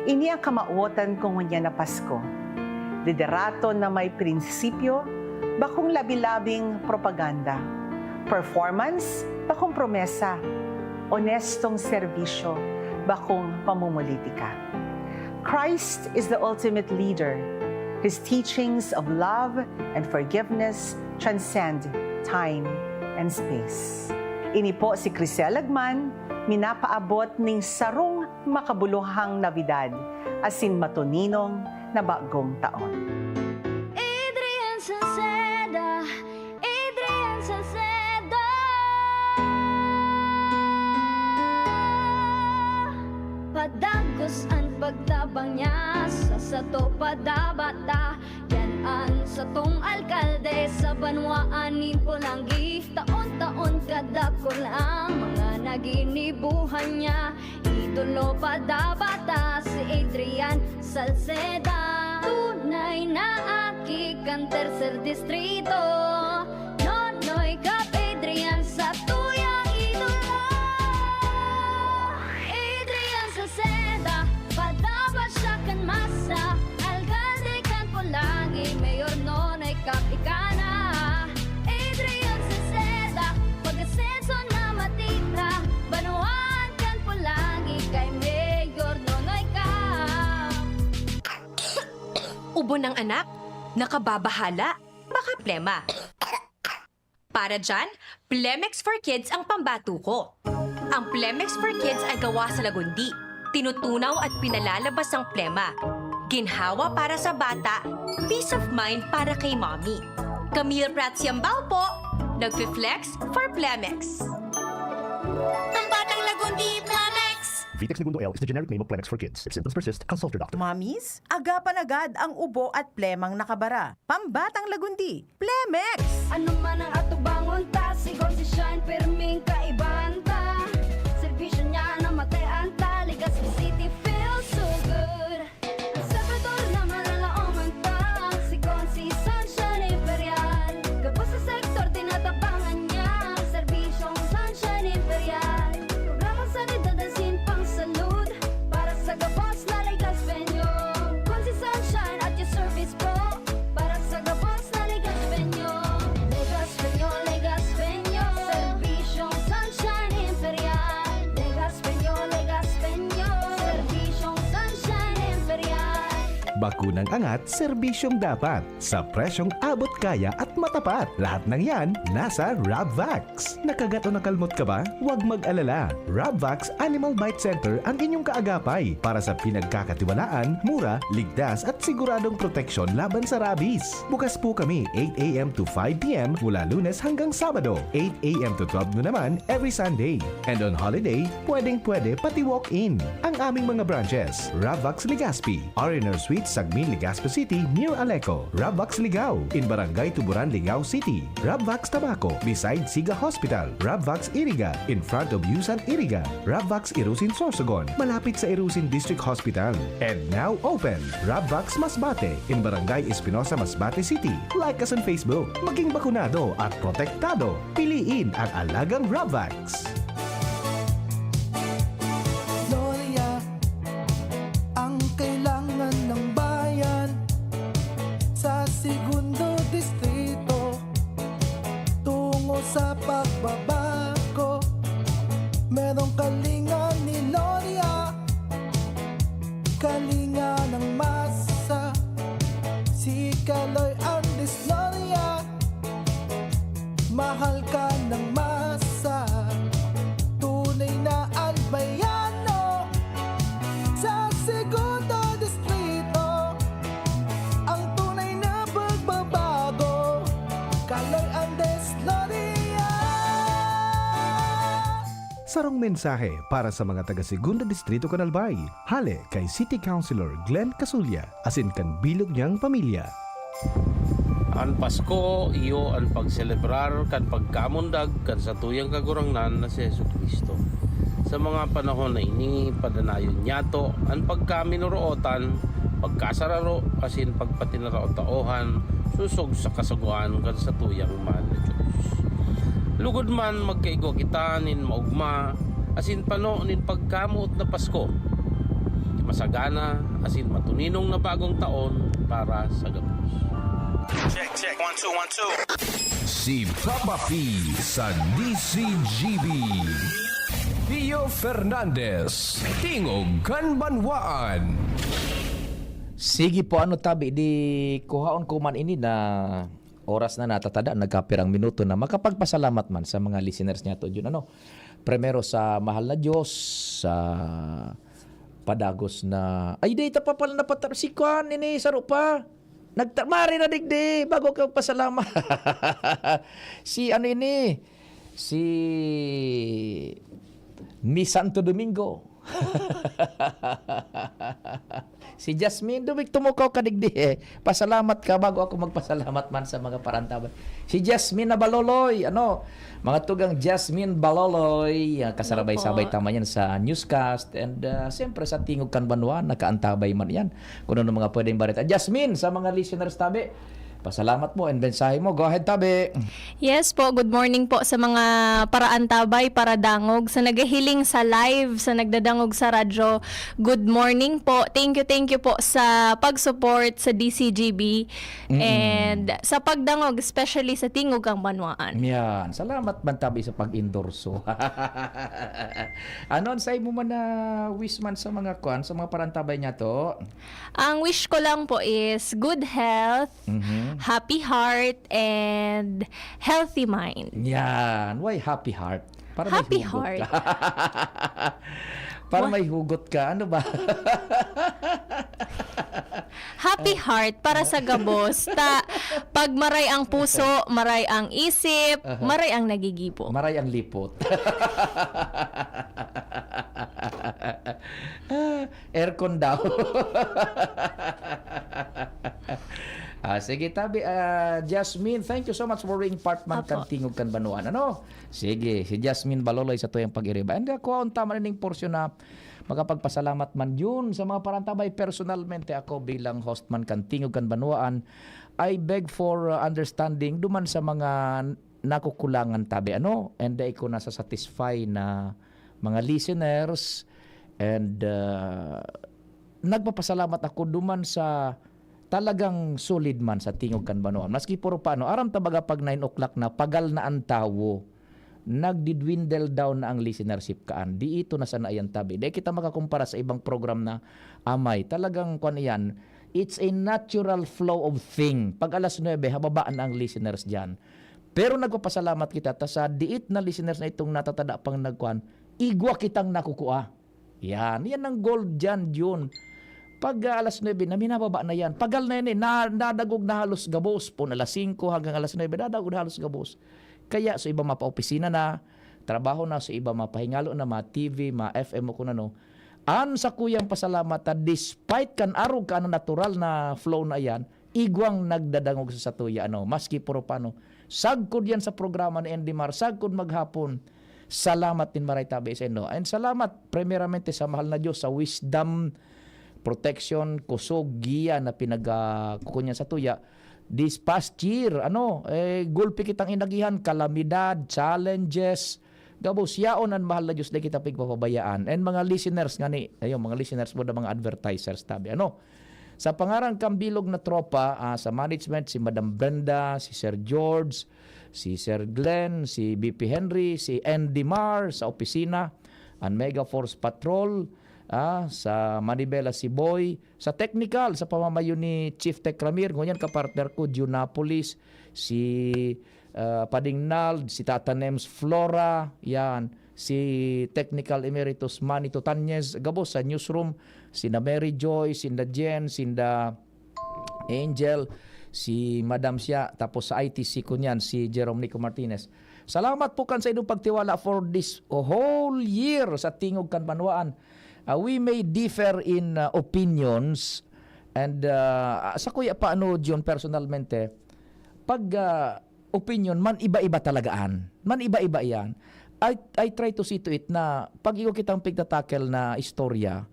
Ini ang kamauotan kong hunya na Pasko. Liderato na may prinsipyo, bakong labi-labing propaganda. Performance, bakong promesa. Honestong serbisyo, bakong pamumulitika. Christ is the ultimate leader. His teachings of love and forgiveness transcend time and space. Ini po si Crisel Lagman, minapaabot ning sarong makabuluhang Navidad, asin matuninong na bagong taon. Adrian Salceda, Adrian Salceda. Padagos ang pagtabang niya sa sato padabata. Yan ang satong alkalde sa banwaanin po langgi. Taon-taon kadakol ang mga naginibuhan niya. Idolo padabata si Adrian Salceda. Tunay na aki kan tercer distrito. Nonoy kap Adrian sa tuyang idolo. Adrian Salceda, padabat siya kan masa. Alcalde kan Pulangi, Mayor Nonoy kap ikana. Adrian Salceda, pag-asenso na matita. Banuan kan Pulangi kay Mayor Nonoy kap. Ubo ng anak, nakababahala, baka plema. Para dyan, Plemex for Kids ang pambato ko. Ang Plemex for Kids ay gawa sa lagundi. Tinutunaw at pinalalabas ang plema. Ginhawa para sa bata, peace of mind para kay mommy. Camille Prats Yambao po, nagfi-flex for Plemex. Pambatang lagundi, Plemex! Vitex Segundo L is the generic name of Plemex for kids. If symptoms persist, consult your doctor. Mommies, agapan agad ang ubo at plemang nakabara. Pambatang lagundi, Plemex! Ano man ang atubangon ta, sigon si Shine, perming kaibahan ta. Servisyo niya na matean ta, Legazpi City feels so good. Sa Pedor na malalaoman ta, sigon si Sunshine Imperial. Kapos sa sektor, tinatabangan niya, serbisyong Sunshine Imperial. Programang sanidad at pang salud, para sa gabos na Legazpenyo. Kung si Sunshine at your service po, para sa gabos na Legazpenyo. Legazpenyo, Legazpenyo, serbisyong Sunshine Imperial. Legazpenyo, Legazpenyo, serbisyong Sunshine Imperial. Bakunang angat, serbisyong dapat. Sa presyong abot kaya at matapat. Lahat ng yan, nasa Rabvax. Nakagat o nakalmot ka ba? Huwag mag-alala. Rabvax Animal Bite Center ang inyong kaagapay para sa pinagkakatiwalaan, mura, ligtas at siguradong proteksyon laban sa rabies. Bukas po kami 8 a.m. to 5 p.m. mula Lunes hanggang Sabado, 8 a.m. to 12 noon naman every Sunday. And on holiday, pwedeng-pwede pati walk-in. Ang aming mga branches, Rabvax Legazpi, Ariner Suites Sagmin, Legazpi City near Aleco, Rabvax Ligao in Barangay Tuburan, Ligao City, Rabvax Tabaco beside Siga Hospital, Rabvax Iriga in front of Yusan Iriga, Rabvax Irusin Sorsogon malapit sa Irusin District Hospital, and now open Rabvax Masbate in Barangay Espinosa, Masbate City. Like us on Facebook, maging bakunado at protektado. Piliin ang alagang Rabvax. Gloria, ang kailangan ng bayan sa Segundo Distrito tungo sa pagbabago. Merong kalinga ni Gloria, kalinga ng masa, si Kaloy Andes Gloria. Sarong mensahe para sa mga taga Segunda Distrito Canalbay. Hale kay City Councilor Glenn Casulya asin kan bilog niyang pamilya. Ang Pasko, iyo ang pagselebrar kan pagkamundag kan sa tuyang kagurangnan na si Jesucristo. Sa mga panahon na ini, padanayon niyato ang pagkaminurootan, pagkasararo, asin pagpatinaraot-taohan, susog sa kasaguan kan sa tuyang mahal na Diyos. Lugod man magkaigo kita nin maugma, asin pano nin pagkamuot na Pasko. Masagana, asin matuninong na bagong taon para sa gabos. Check, 1, 2, 1, 2. Si Papa P sa DCGB. Pio Fernandez, Tingog Kanbanwaan. Sige po, tabi, di kuhaon ko man ini na oras na natatada, nagkapirang minuto na makapagpasalamat man sa mga listeners niya to. Yun, primero sa mahal na Diyos, sa padagos na, ay di, pa pala napatar, si Kwan, ini, saro pa. Nagtamari na digdi bago ka pasalamat. Si Miss Santo Domingo. Si Jasmine Dumig tumukaw ka digdi pasalamat ka bago ako magpasalamat man sa mga parantabay. Si Jasmine na Baloloy, mga tugang Jasmine Baloloy, kasarabay-sabay tama yan sa newscast, and siyempre sa Tingog Kanbanwaan, nakaantabay man yan kung ano mga pwedeng barita. Jasmine, sa mga listeners tabi, pasalamat mo and mensahe mo. Go ahead, tabi. Yes po, good morning po sa mga paraantabay, paradangog, sa nagahiling sa live, sa nagdadangog sa radyo. Good morning po. Thank you po sa pag-support sa DCGB and sa pagdangog, especially sa Tingog Kanbanwaan. Yan. Salamat man tabi sa pag-endorso. Ano, say mo man na wish man sa mga sa mga parantabay niya to? Ang wish ko lang po is good health, happy heart, and healthy mind. Yan. Why happy heart? Para happy may hugot heart. Ka. Para may hugot ka. Ano ba? Happy heart para sa gabos. Pag maray ang puso, maray ang isip, maray ang nagigipo. Maray ang lipot. Aircon daw. Sige, tabi. Jasmine, thank you so much for being part man kan Tingog Kanbanwaan. Sige, si Jasmine Baloloy sa tuyang pag-iriba. And ako, ang tama ning porsyon na makapagpasalamat man yun sa mga parantabay. Personalmente ako bilang host man kan Tingog Kanbanwaan, I beg for understanding duman sa mga nakukulangan tabi. And ko nasa satisfy na mga listeners, and nagpapasalamat ako duman sa talagang solid man sa Tingog Kanbanwaan. Maski puro paano, aram tabaga pag 9 o'clock na, pagal na ang tawo, nagdidwindle down na ang listenership kaan. Di ito na sana yan tabi. Di kita makakumpara sa ibang program na amay. Talagang yan, it's a natural flow of thing. Pag alas 9, hababaan ang listeners dyan. Pero nagpapasalamat kita sa diit na listeners na itong natatada pang igwa kitang nakukuha. Yan ang gold dyan, June. Pag alas 9, naminababa na yan. Pagal na yan nadagog na halos gabos. Po alas 5 hanggang alas 9, nadagog na halos gabos. Kaya sa iba mapa-opisina na, trabaho na, sa iba mapahingalo na, ma-TV, ma-FM ko na an sa kuyang pasalamat despite kan arog ka natural na flow na yan, igwang nagdadangog sa satuya. Maski puro paano. Sagkod yan sa programa ni Andy Mar, sagkod maghapon. Salamat din maray tabi sa inyo. And salamat primeramente sa mahal na Diyos sa wisdom, protection, kusog, giya na pinagkukunya sa tuya. This past year, gulpi kitang inagihan, kalamidad, challenges, gabos yaon ang mahal na Diyos na kita pigpapabayaan. And mga listeners mga listeners mo na mga advertisers tabi. Sa pangarang kambilog na tropa, sa management, si Madam Brenda, si Sir George, si Sir Glenn, si BP Henry, si Andy Mar sa opisina, ang Mega Force Patrol, sa Manibela si Boy, sa technical, sa pamamayo ni Chief Tech Ramir, ngunyan kapartner ko, Junapolis, si Pading Nald, si Tata Nems Flora, yan, si Technical Emeritus Manny Totanyez, gabos sa newsroom, sinda Mary Joy, sinda Jen, sinda Angel, si Madam siya, tapos sa ITC ko niyan, si Jerome Nico Martinez. Salamat po kan sa inyong pagtiwala for this whole year sa Tingog Kanbanwaan. We may differ in opinions and sa kuya paano John personalmente pag opinion man iba-iba talagaan. Man iba-iba yan. I try to see to it na pag igo kitang pigtatakel na istorya,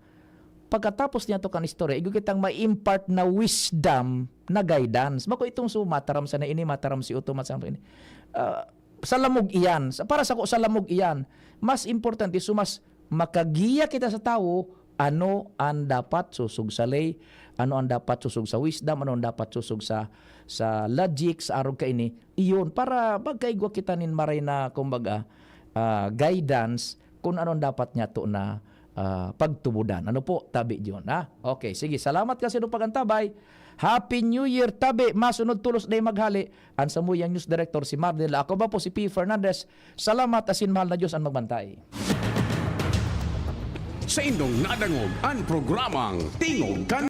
pagkatapos niya to kan istorya, igo kitang ma-impart na wisdom na guidance. Mako itong mataram sa na ini, mataram si Uto, mataram ini. Sa lamog iyan. Para sa ko, sa lamog iyan. Mas importante, mas makagiya kita sa tao, ano ang dapat susug sa lay, ano ang dapat susug sa wisdom, ano ang dapat susug sa logic, sa arog ka ini. Iyon, para magkaigwa kita nin maray na, kumbaga, guidance kung ano ang dapat niya to na pagtubudan. Ano po, tabi yun. Okay, sige. Salamat kasi no pagantabay. Happy New Year, tabi. Masunod tulos na maghali. Ang samuyang news director si Mardel. Ako ba po si P. Fernandez. Salamat asin mahal na Diyos ang magbantay. Sa indong nadangog ang programang Tingog Kan